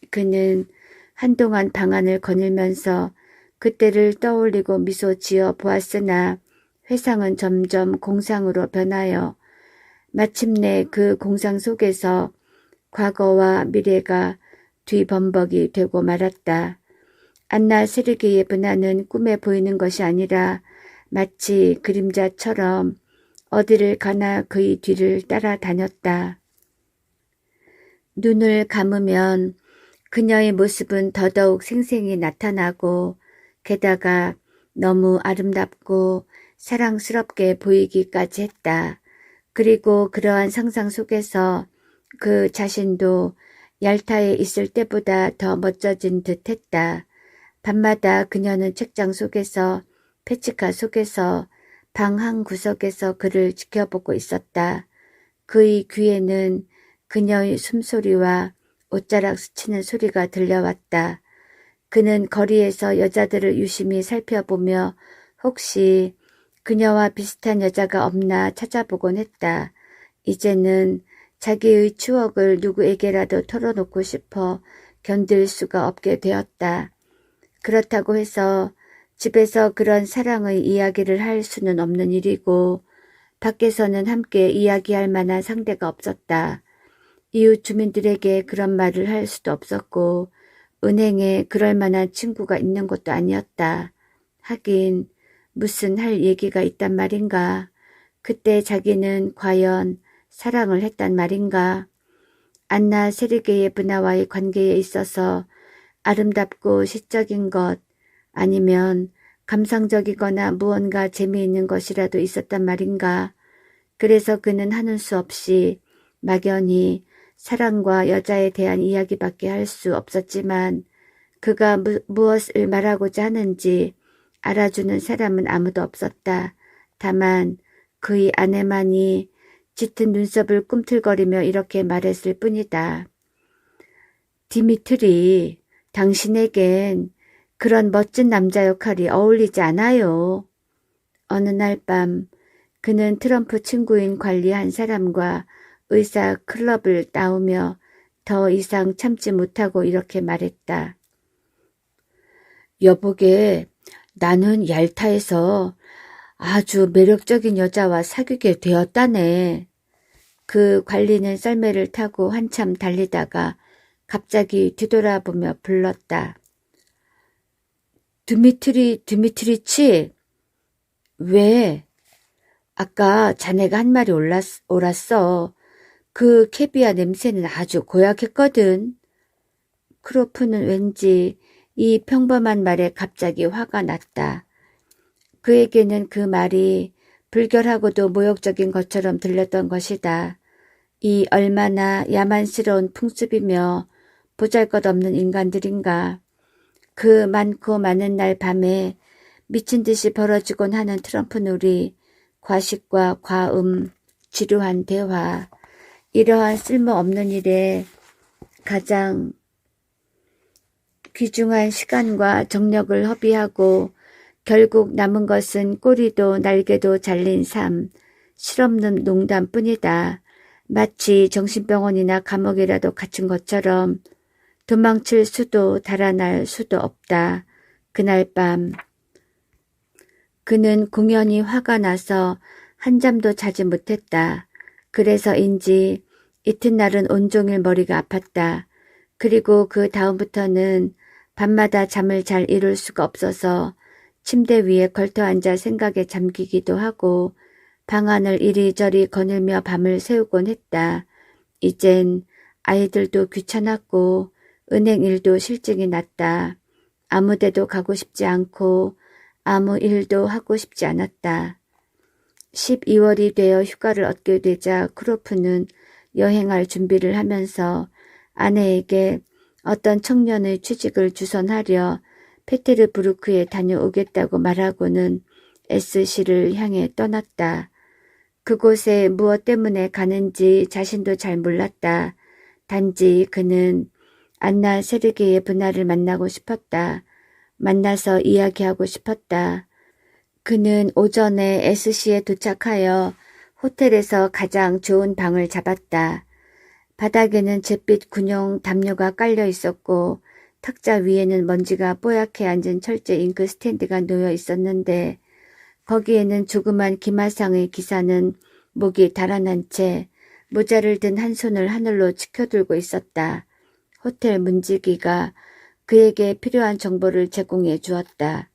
그는 한동안 방안을 거닐면서 그때를 떠올리고 미소 지어 보았으나 회상은 점점 공상으로 변하여 마침내 그 공상 속에서 과거와 미래가 뒤범벅이 되고 말았다. 안나 세르게예브나는 꿈에 보이는 것이 아니라 마치 그림자처럼 어디를 가나 그의 뒤를 따라다녔다. 눈을 감으면 그녀의 모습은 더더욱 생생히 나타나고 게다가 너무 아름답고 사랑스럽게 보이기까지 했다. 그리고 그러한 상상 속에서 그 자신도 얄타에 있을 때보다 더 멋져진 듯 했다. 밤마다 그녀는 책장 속에서 페치카 속에서 방 한 구석에서 그를 지켜보고 있었다. 그의 귀에는 그녀의 숨소리와 옷자락 스치는 소리가 들려왔다. 그는 거리에서 여자들을 유심히 살펴보며 혹시 그녀와 비슷한 여자가 없나 찾아보곤 했다. 이제는 자기의 추억을 누구에게라도 털어놓고 싶어 견딜 수가 없게 되었다. 그렇다고 해서 집에서 그런 사랑의 이야기를 할 수는 없는 일이고 밖에서는 함께 이야기할 만한 상대가 없었다. 이웃 주민들에게 그런 말을 할 수도 없었고 은행에 그럴 만한 친구가 있는 것도 아니었다. 하긴 무슨 할 얘기가 있단 말인가. 그때 자기는 과연 사랑을 했단 말인가. 안나 세르게예브나와의 관계에 있어서 아름답고 시적인 것 아니면 감상적이거나 무언가 재미있는 것이라도 있었단 말인가. 그래서 그는 하는 수 없이 막연히 사랑과 여자에 대한 이야기밖에 할 수 없었지만 그가 무엇을 말하고자 하는지 알아주는 사람은 아무도 없었다. 다만 그의 아내만이 짙은 눈썹을 꿈틀거리며 이렇게 말했을 뿐이다. 디미트리, 당신에겐 그런 멋진 남자 역할이 어울리지 않아요. 어느 날 밤 그는 트럼프 친구인 관리 한 사람과 의사 클럽을 나오며 더 이상 참지 못하고 이렇게 말했다. 여보게, 나는 얄타에서 아주 매력적인 여자와 사귀게 되었다네. 그 관리는 썰매를 타고 한참 달리다가 갑자기 뒤돌아보며 불렀다. 드미트리치? 왜? 아까 자네가 한 말이 옳았어. 그 캐비아 냄새는 아주 고약했거든. 크로프는 왠지 이 평범한 말에 갑자기 화가 났다. 그에게는 그 말이 불결하고도 모욕적인 것처럼 들렸던 것이다. 이 얼마나 야만스러운 풍습이며 보잘것없는 인간들인가. 그 많고 많은 날 밤에 미친 듯이 벌어지곤 하는 트럼프 놀이, 과식과 과음, 지루한 대화, 이러한 쓸모없는 일에 가장 귀중한 시간과 정력을 허비하고 결국 남은 것은 꼬리도 날개도 잘린 삶, 실없는 농담뿐이다. 마치 정신병원이나 감옥이라도 갇힌 것처럼 도망칠 수도 달아날 수도 없다. 그날 밤 그는 공연히 화가 나서 한잠도 자지 못했다. 그래서인지 이튿날은 온종일 머리가 아팠다. 그리고 그 다음부터는 밤마다 잠을 잘 이룰 수가 없어서 침대 위에 걸터앉아 생각에 잠기기도 하고 방안을 이리저리 거닐며 밤을 새우곤 했다. 이젠 아이들도 귀찮았고 은행 일도 실증이 났다. 아무 데도 가고 싶지 않고 아무 일도 하고 싶지 않았다. 12월이 되어 휴가를 얻게 되자 크로프는 여행할 준비를 하면서 아내에게 어떤 청년의 취직을 주선하려 페테르부르크에 다녀오겠다고 말하고는 S시를 향해 떠났다. 그곳에 무엇 때문에 가는지 자신도 잘 몰랐다. 단지 그는 안나 세르게의 분하를 만나고 싶었다. 만나서 이야기하고 싶었다. 그는 오전에 S시에 도착하여 호텔에서 가장 좋은 방을 잡았다. 바닥에는 잿빛 군용 담요가 깔려 있었고 탁자 위에는 먼지가 뽀얗게 앉은 철제 잉크 스탠드가 놓여 있었는데 거기에는 조그만 기마상의 기사는 목이 달아난 채 모자를 든 한 손을 하늘로 치켜들고 있었다. 호텔 문지기가 그에게 필요한 정보를 제공해 주었다.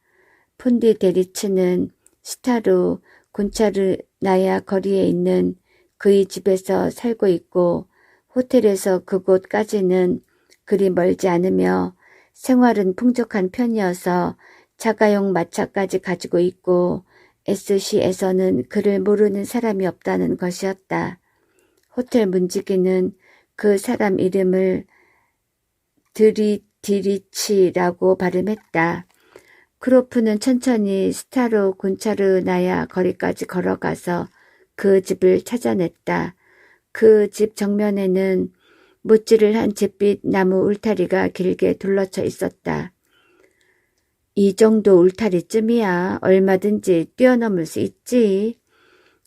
폰디 데리츠는 시타루 곤차르나야 거리에 있는 그의 집에서 살고 있고 호텔에서 그곳까지는 그리 멀지 않으며 생활은 풍족한 편이어서 자가용 마차까지 가지고 있고 S시에서는 그를 모르는 사람이 없다는 것이었다. 호텔 문지기는 그 사람 이름을 드리디리치라고 발음했다. 크로프는 천천히 스타로 곤차르나야 거리까지 걸어가서 그 집을 찾아냈다. 그 집 정면에는 못질을 한 잿빛 나무 울타리가 길게 둘러쳐 있었다. 이 정도 울타리쯤이야 얼마든지 뛰어넘을 수 있지.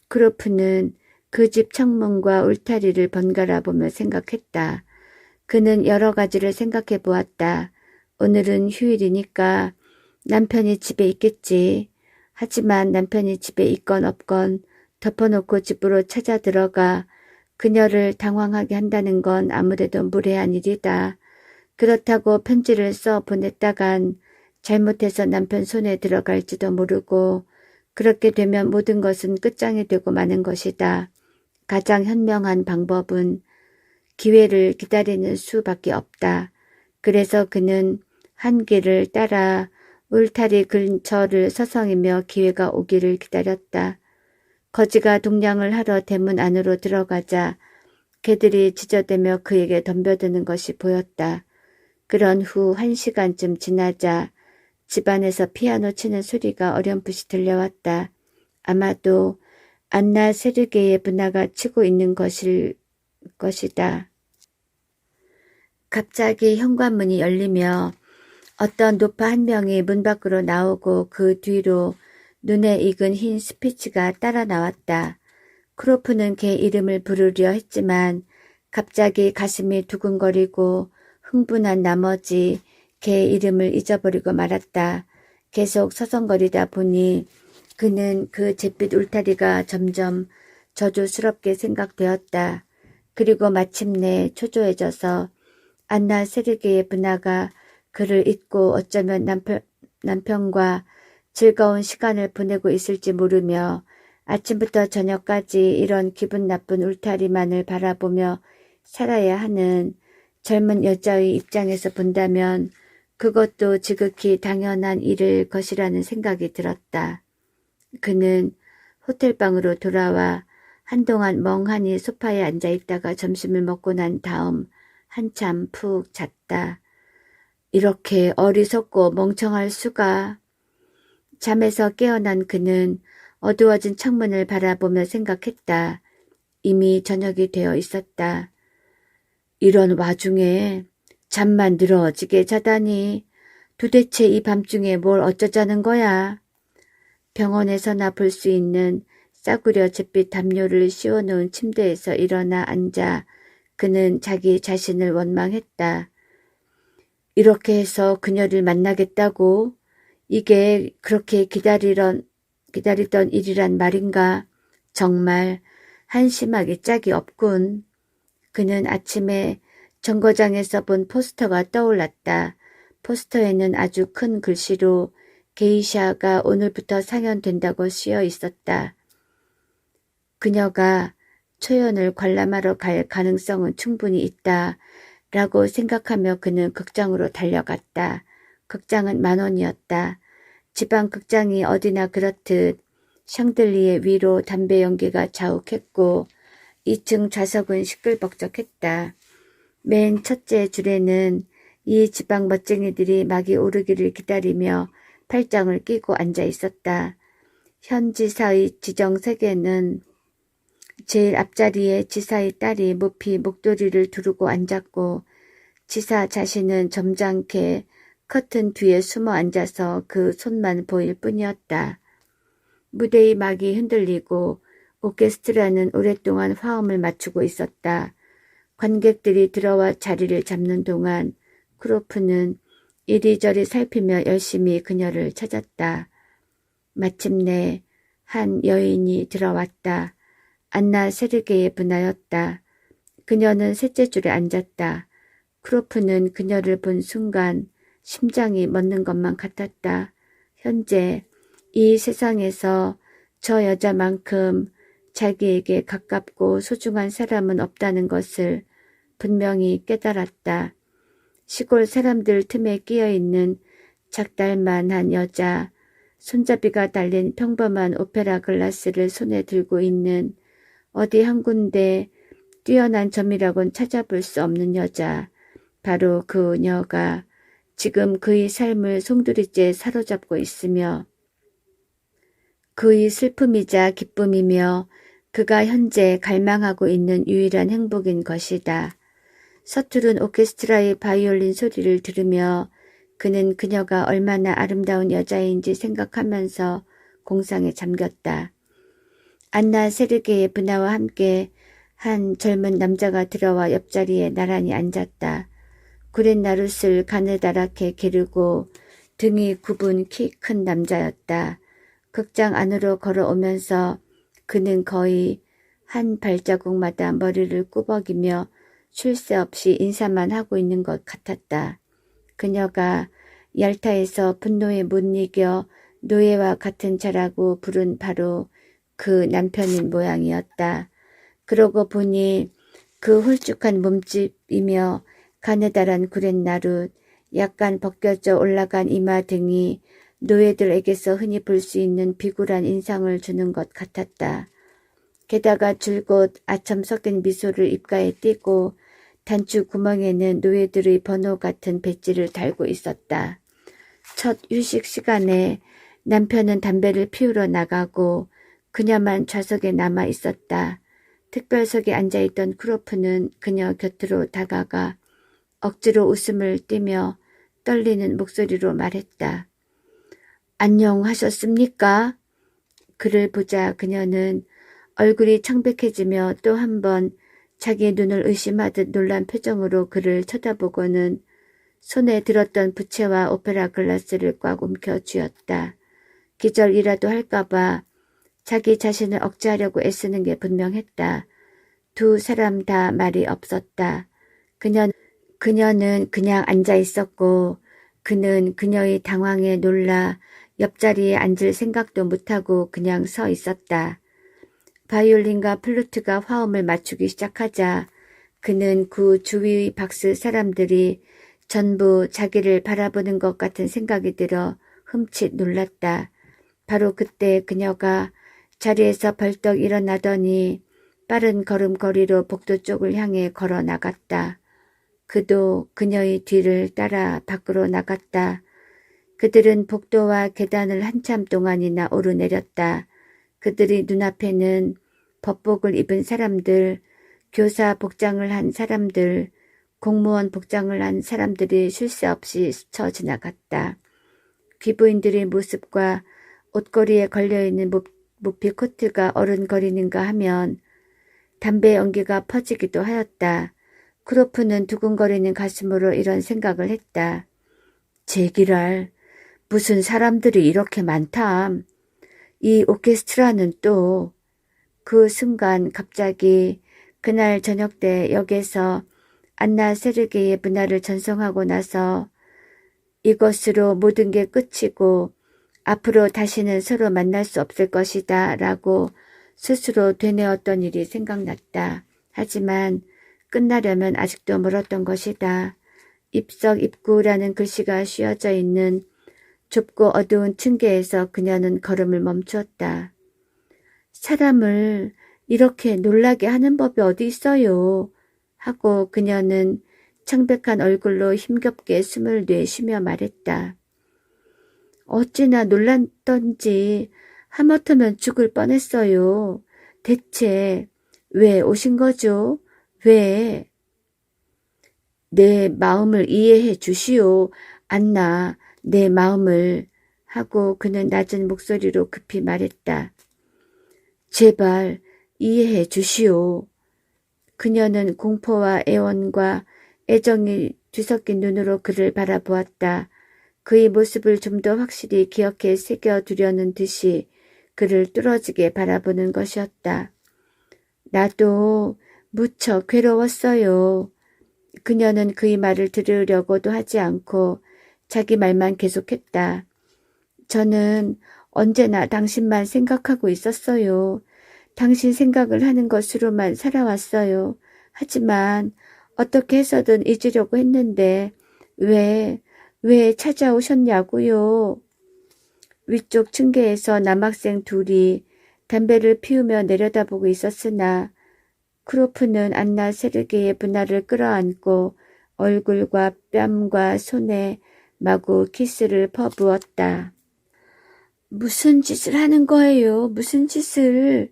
크로프는 그 집 창문과 울타리를 번갈아 보며 생각했다. 그는 여러 가지를 생각해 보았다. 오늘은 휴일이니까 남편이 집에 있겠지. 하지만 남편이 집에 있건 없건 덮어놓고 집으로 찾아 들어가 그녀를 당황하게 한다는 건 아무래도 무례한 일이다. 그렇다고 편지를 써 보냈다간 잘못해서 남편 손에 들어갈지도 모르고 그렇게 되면 모든 것은 끝장이 되고 마는 것이다. 가장 현명한 방법은 기회를 기다리는 수밖에 없다. 그래서 그는 한 길을 따라 울타리 근처를 서성이며 기회가 오기를 기다렸다. 거지가 동냥을 하러 대문 안으로 들어가자 개들이 짖어대며 그에게 덤벼드는 것이 보였다. 그런 후 1시간쯤 지나자 집안에서 피아노 치는 소리가 어렴풋이 들려왔다. 아마도 안나 세르게의 분화가 치고 있는 것이다. 갑자기 현관문이 열리며 어떤 노파 한 명이 문 밖으로 나오고 그 뒤로 눈에 익은 흰 스피츠가 따라 나왔다. 크로프는 걔 이름을 부르려 했지만 갑자기 가슴이 두근거리고 흥분한 나머지 걔 이름을 잊어버리고 말았다. 계속 서성거리다 보니 그는 그 잿빛 울타리가 점점 저주스럽게 생각되었다. 그리고 마침내 초조해져서 안나 세르게의 분화가 그를 잊고 어쩌면 남편과 즐거운 시간을 보내고 있을지 모르며 아침부터 저녁까지 이런 기분 나쁜 울타리만을 바라보며 살아야 하는 젊은 여자의 입장에서 본다면 그것도 지극히 당연한 일일 것이라는 생각이 들었다. 그는 호텔방으로 돌아와 한동안 멍하니 소파에 앉아있다가 점심을 먹고 난 다음 한참 푹 잤다. 이렇게 어리석고 멍청할 수가. 잠에서 깨어난 그는 어두워진 창문을 바라보며 생각했다. 이미 저녁이 되어 있었다. 이런 와중에 잠만 늘어지게 자다니 도대체 이 밤중에 뭘 어쩌자는 거야. 병원에서나 볼 수 있는 싸구려 잿빛 담요를 씌워놓은 침대에서 일어나 앉아 그는 자기 자신을 원망했다. 이렇게 해서 그녀를 만나겠다고? 이게 그렇게 기다리던 일이란 말인가? 정말 한심하기 짝이 없군. 그는 아침에 정거장에서 본 포스터가 떠올랐다. 포스터에는 아주 큰 글씨로 게이샤가 오늘부터 상연된다고 쓰여 있었다. 그녀가 초연을 관람하러 갈 가능성은 충분히 있다. 라고 생각하며 그는 극장으로 달려갔다. 극장은 10,000원이었다. 지방 극장이 어디나 그렇듯 샹들리에 위로 담배 연기가 자욱했고 2층 좌석은 시끌벅적했다. 맨 첫째 줄에는 이 지방 멋쟁이들이 막이 오르기를 기다리며 팔짱을 끼고 앉아 있었다. 현 지사의 지정석에는 제일 앞자리에 지사의 딸이 높이 목도리를 두르고 앉았고 지사 자신은 점잖게 커튼 뒤에 숨어 앉아서 그 손만 보일 뿐이었다. 무대의 막이 흔들리고 오케스트라는 오랫동안 화음을 맞추고 있었다. 관객들이 들어와 자리를 잡는 동안 크로프는 이리저리 살피며 열심히 그녀를 찾았다. 마침내 한 여인이 들어왔다. 안나 세르게의 분하였다. 그녀는 셋째 줄에 앉았다. 크로프는 그녀를 본 순간 심장이 멎는 것만 같았다. 현재 이 세상에서 저 여자만큼 자기에게 가깝고 소중한 사람은 없다는 것을 분명히 깨달았다. 시골 사람들 틈에 끼어있는 작달만한 여자, 손잡이가 달린 평범한 오페라 글라스를 손에 들고 있는 어디 한 군데 뛰어난 점이라곤 찾아볼 수 없는 여자, 바로 그녀가 지금 그의 삶을 송두리째 사로잡고 있으며 그의 슬픔이자 기쁨이며 그가 현재 갈망하고 있는 유일한 행복인 것이다. 서투른 오케스트라의 바이올린 소리를 들으며 그는 그녀가 얼마나 아름다운 여자인지 생각하면서 공상에 잠겼다. 안나 세르게의 분하와 함께 한 젊은 남자가 들어와 옆자리에 나란히 앉았다. 구렛 나룻을 가느다랗게 기르고 등이 굽은 키 큰 남자였다. 극장 안으로 걸어오면서 그는 거의 한 발자국마다 머리를 꾸벅이며 쉴 새 없이 인사만 하고 있는 것 같았다. 그녀가 얄타에서 분노에 못 이겨 노예와 같은 자라고 부른 바로 그 남편인 모양이었다. 그러고 보니 그 홀쭉한 몸집이며 가느다란 구렛나룻, 약간 벗겨져 올라간 이마 등이 노예들에게서 흔히 볼 수 있는 비굴한 인상을 주는 것 같았다. 게다가 줄곧 아첨 섞인 미소를 입가에 띠고 단추 구멍에는 노예들의 번호 같은 배지를 달고 있었다. 첫 휴식 시간에 남편은 담배를 피우러 나가고 그녀만 좌석에 남아 있었다. 특별석에 앉아있던 크로프는 그녀 곁으로 다가가 억지로 웃음을 띠며 떨리는 목소리로 말했다. 안녕하셨습니까? 그를 보자 그녀는 얼굴이 창백해지며 또 한 번 자기 눈을 의심하듯 놀란 표정으로 그를 쳐다보고는 손에 들었던 부채와 오페라 글라스를 꽉 움켜 쥐었다. 기절이라도 할까봐 자기 자신을 억제하려고 애쓰는 게 분명했다. 두 사람 다 말이 없었다. 그녀는 그냥 앉아 있었고 그는 그녀의 당황에 놀라 옆자리에 앉을 생각도 못하고 그냥 서 있었다. 바이올린과 플루트가 화음을 맞추기 시작하자 그는 그 주위의 박스 사람들이 전부 자기를 바라보는 것 같은 생각이 들어 흠칫 놀랐다. 바로 그때 그녀가 자리에서 벌떡 일어나더니 빠른 걸음걸이로 복도 쪽을 향해 걸어 나갔다. 그도 그녀의 뒤를 따라 밖으로 나갔다. 그들은 복도와 계단을 한참 동안이나 오르내렸다. 그들의 눈앞에는 법복을 입은 사람들, 교사 복장을 한 사람들, 공무원 복장을 한 사람들이 쉴 새 없이 스쳐 지나갔다. 귀부인들의 모습과 옷걸이에 걸려있는 무피 코트가 어른거리는가 하면 담배 연기가 퍼지기도 하였다. 크로프는 두근거리는 가슴으로 이런 생각을 했다. 제기랄, 무슨 사람들이 이렇게 많담. 이 오케스트라는 또. 그 순간 갑자기 그날 저녁 때 역에서 안나 세르게의 문화를 전송하고 나서 이것으로 모든 게 끝이고 앞으로 다시는 서로 만날 수 없을 것이다 라고 스스로 되뇌었던 일이 생각났다. 하지만 끝나려면 아직도 멀었던 것이다. 입석 입구라는 글씨가 씌어져 있는 좁고 어두운 층계에서 그녀는 걸음을 멈추었다. 사람을 이렇게 놀라게 하는 법이 어디 있어요? 하고 그녀는 창백한 얼굴로 힘겹게 숨을 내쉬며 말했다. 어찌나 놀랐던지 하마터면 죽을 뻔했어요. 대체 왜 오신 거죠? 왜? 내 마음을 이해해 주시오. 안나, 내 마음을. 하고 그는 낮은 목소리로 급히 말했다. 제발 이해해 주시오. 그녀는 공포와 애원과 애정이 뒤섞인 눈으로 그를 바라보았다. 그의 모습을 좀 더 확실히 기억해 새겨두려는 듯이 그를 뚫어지게 바라보는 것이었다. 나도 무척 괴로웠어요. 그녀는 그의 말을 들으려고도 하지 않고 자기 말만 계속했다. 저는 언제나 당신만 생각하고 있었어요. 당신 생각을 하는 것으로만 살아왔어요. 하지만 어떻게 해서든 잊으려고 했는데 왜 찾아오셨냐고요. 위쪽 층계에서 남학생 둘이 담배를 피우며 내려다보고 있었으나 크로프는 안나 세르게의 분할을 끌어안고 얼굴과 뺨과 손에 마구 키스를 퍼부었다. 무슨 짓을 하는 거예요? 무슨 짓을?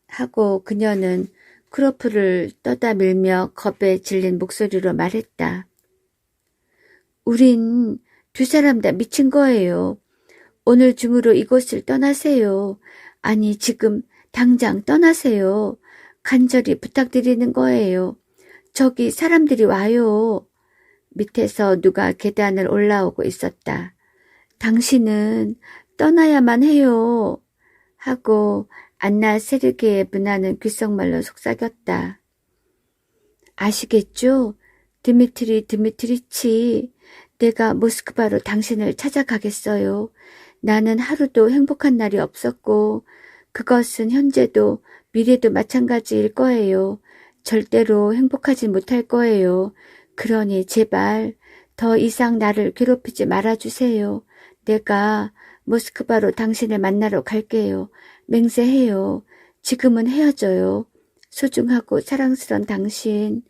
하고 그녀는 크로프를 떠다밀며 겁에 질린 목소리로 말했다. 우린 두 사람 다 미친 거예요. 오늘 중으로 이곳을 떠나세요. 아니 지금 당장 떠나세요. 간절히 부탁드리는 거예요. 저기 사람들이 와요. 밑에서 누가 계단을 올라오고 있었다. 당신은 떠나야만 해요. 하고 안나 세르게의 문화는 귓속말로 속삭였다. 아시겠죠? 드미트리치, 내가 모스크바로 당신을 찾아가겠어요. 나는 하루도 행복한 날이 없었고 그것은 현재도 미래도 마찬가지일 거예요. 절대로 행복하지 못할 거예요. 그러니 제발 더 이상 나를 괴롭히지 말아주세요. 내가 모스크바로 당신을 만나러 갈게요. 맹세해요. 지금은 헤어져요. 소중하고 사랑스런 당신.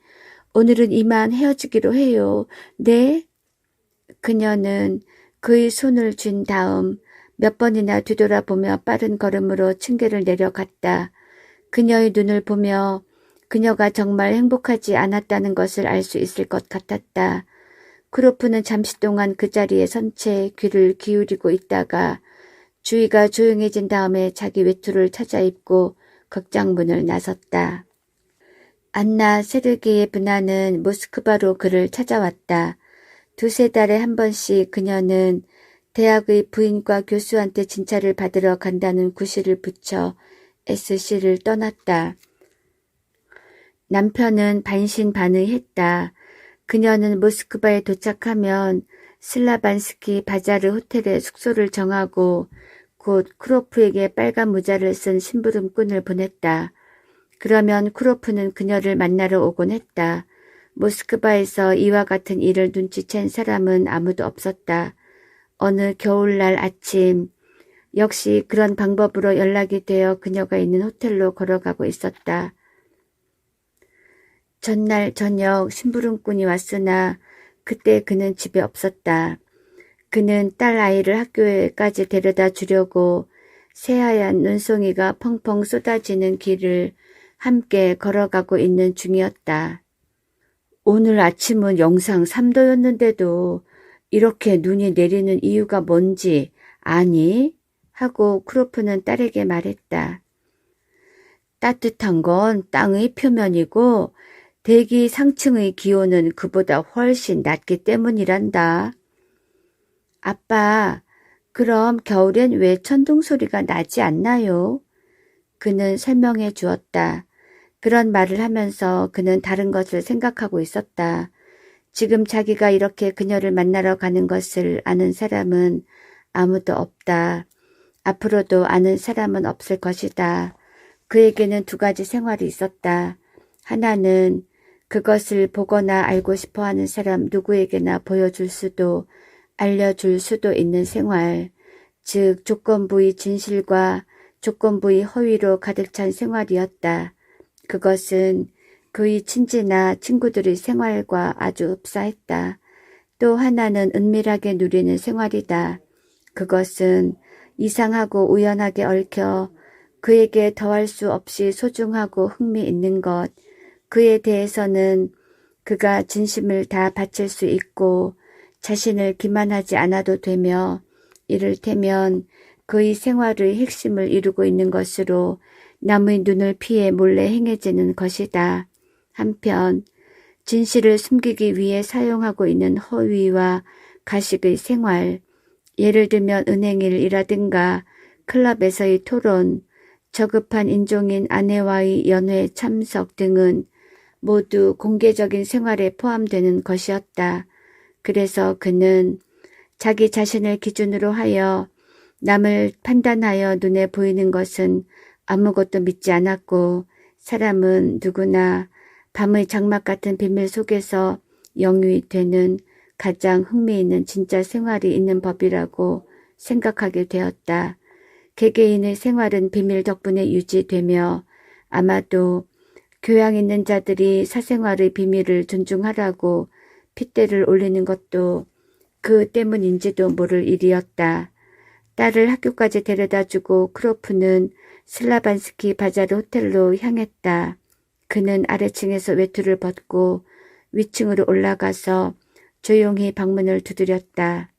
오늘은 이만 헤어지기로 해요. 네? 그녀는 그의 손을 쥔 다음 몇 번이나 뒤돌아보며 빠른 걸음으로 층계를 내려갔다. 그녀의 눈을 보며 그녀가 정말 행복하지 않았다는 것을 알 수 있을 것 같았다. 크로프는 잠시 동안 그 자리에 선 채 귀를 기울이고 있다가 주위가 조용해진 다음에 자기 외투를 찾아 입고 극장문을 나섰다. 안나 세르게예브나는 모스크바로 그를 찾아왔다. 두세 달에 한 번씩 그녀는 대학의 부인과 교수한테 진찰을 받으러 간다는 구실을 붙여 SC를 떠났다. 남편은 반신반의했다. 그녀는 모스크바에 도착하면 슬라반스키 바자르 호텔에 숙소를 정하고 곧 크로프에게 빨간 모자를 쓴 심부름꾼을 보냈다. 그러면 크로프는 그녀를 만나러 오곤 했다. 모스크바에서 이와 같은 일을 눈치챈 사람은 아무도 없었다. 어느 겨울날 아침 역시 그런 방법으로 연락이 되어 그녀가 있는 호텔로 걸어가고 있었다. 전날 저녁 심부름꾼이 왔으나 그때 그는 집에 없었다. 그는 딸 아이를 학교에까지 데려다 주려고 새하얀 눈송이가 펑펑 쏟아지는 길을 함께 걸어가고 있는 중이었다. 오늘 아침은 영상 3도였는데도 이렇게 눈이 내리는 이유가 뭔지 아니? 하고 크로프는 딸에게 말했다. 따뜻한 건 땅의 표면이고 대기 상층의 기온은 그보다 훨씬 낮기 때문이란다. 아빠, 그럼 겨울엔 왜 천둥 소리가 나지 않나요? 그는 설명해 주었다. 그런 말을 하면서 그는 다른 것을 생각하고 있었다. 지금 자기가 이렇게 그녀를 만나러 가는 것을 아는 사람은 아무도 없다. 앞으로도 아는 사람은 없을 것이다. 그에게는 두 가지 생활이 있었다. 하나는 그것을 보거나 알고 싶어하는 사람 누구에게나 보여줄 수도 알려줄 수도 있는 생활, 즉 조건부의 진실과 조건부의 허위로 가득 찬 생활이었다. 그것은 그의 친지나 친구들의 생활과 아주 흡사했다. 또 하나는 은밀하게 누리는 생활이다. 그것은 이상하고 우연하게 얽혀 그에게 더할 수 없이 소중하고 흥미있는 것, 그에 대해서는 그가 진심을 다 바칠 수 있고 자신을 기만하지 않아도 되며 이를테면 그의 생활의 핵심을 이루고 있는 것으로 남의 눈을 피해 몰래 행해지는 것이다. 한편 진실을 숨기기 위해 사용하고 있는 허위와 가식의 생활, 예를 들면 은행일이라든가 클럽에서의 토론, 저급한 인종인 아내와의 연회 참석 등은 모두 공개적인 생활에 포함되는 것이었다. 그래서 그는 자기 자신을 기준으로 하여 남을 판단하여 눈에 보이는 것은 아무것도 믿지 않았고 사람은 누구나 밤의 장막 같은 비밀 속에서 영유이 되는 가장 흥미있는 진짜 생활이 있는 법이라고 생각하게 되었다. 개개인의 생활은 비밀 덕분에 유지되며 아마도 교양 있는 자들이 사생활의 비밀을 존중하라고 핏대를 올리는 것도 그 때문인지도 모를 일이었다. 딸을 학교까지 데려다주고 크로프는 슬라반스키 바자르 호텔로 향했다. 그는 아래층에서 외투를 벗고 위층으로 올라가서 조용히 방문을 두드렸다.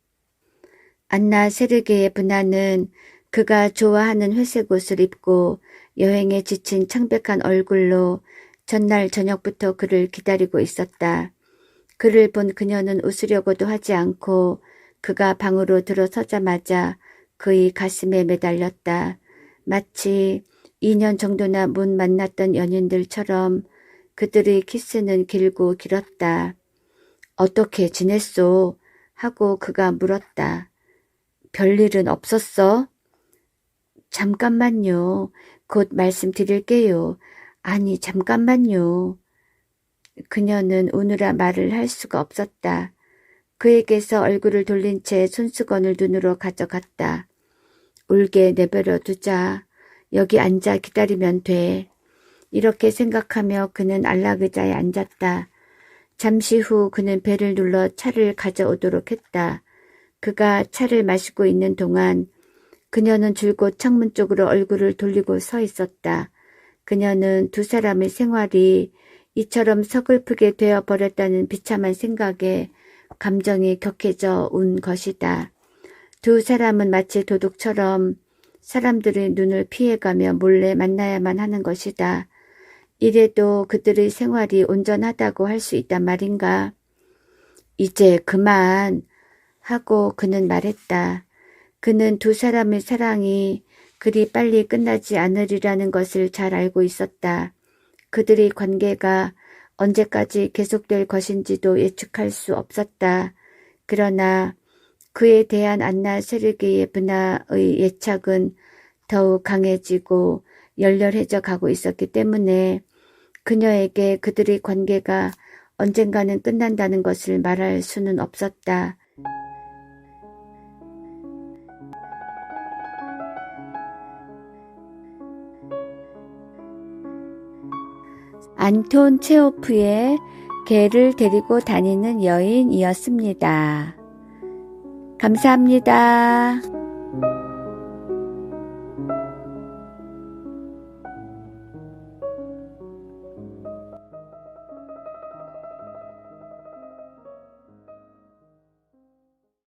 안나 세르게예브나는 그가 좋아하는 회색 옷을 입고 여행에 지친 창백한 얼굴로 전날 저녁부터 그를 기다리고 있었다. 그를 본 그녀는 웃으려고도 하지 않고 그가 방으로 들어서자마자 그의 가슴에 매달렸다. 마치 2년 정도나 못 만났던 연인들처럼 그들의 키스는 길고 길었다. 어떻게 지냈소? 하고 그가 물었다. 별일은 없었어? 잠깐만요. 곧 말씀드릴게요. 아니 잠깐만요. 그녀는 우느라 말을 할 수가 없었다. 그에게서 얼굴을 돌린 채 손수건을 눈으로 가져갔다. 울게 내버려 두자. 여기 앉아 기다리면 돼. 이렇게 생각하며 그는 안락의자에 앉았다. 잠시 후 그는 벨을 눌러 차를 가져오도록 했다. 그가 차를 마시고 있는 동안 그녀는 줄곧 창문 쪽으로 얼굴을 돌리고 서 있었다. 그녀는 두 사람의 생활이 이처럼 서글프게 되어버렸다는 비참한 생각에 감정이 격해져 온 것이다. 두 사람은 마치 도둑처럼 사람들의 눈을 피해가며 몰래 만나야만 하는 것이다. 이래도 그들의 생활이 온전하다고 할 수 있단 말인가? 이제 그만 하고 그는 말했다. 그는 두 사람의 사랑이 그리 빨리 끝나지 않으리라는 것을 잘 알고 있었다. 그들의 관계가 언제까지 계속될 것인지도 예측할 수 없었다. 그러나 그에 대한 안나 세르게의 분화의 예착은 더욱 강해지고 열렬해져 가고 있었기 때문에 그녀에게 그들의 관계가 언젠가는 끝난다는 것을 말할 수는 없었다. 안톤 체호프의 개를 데리고 다니는 여인이었습니다. 감사합니다.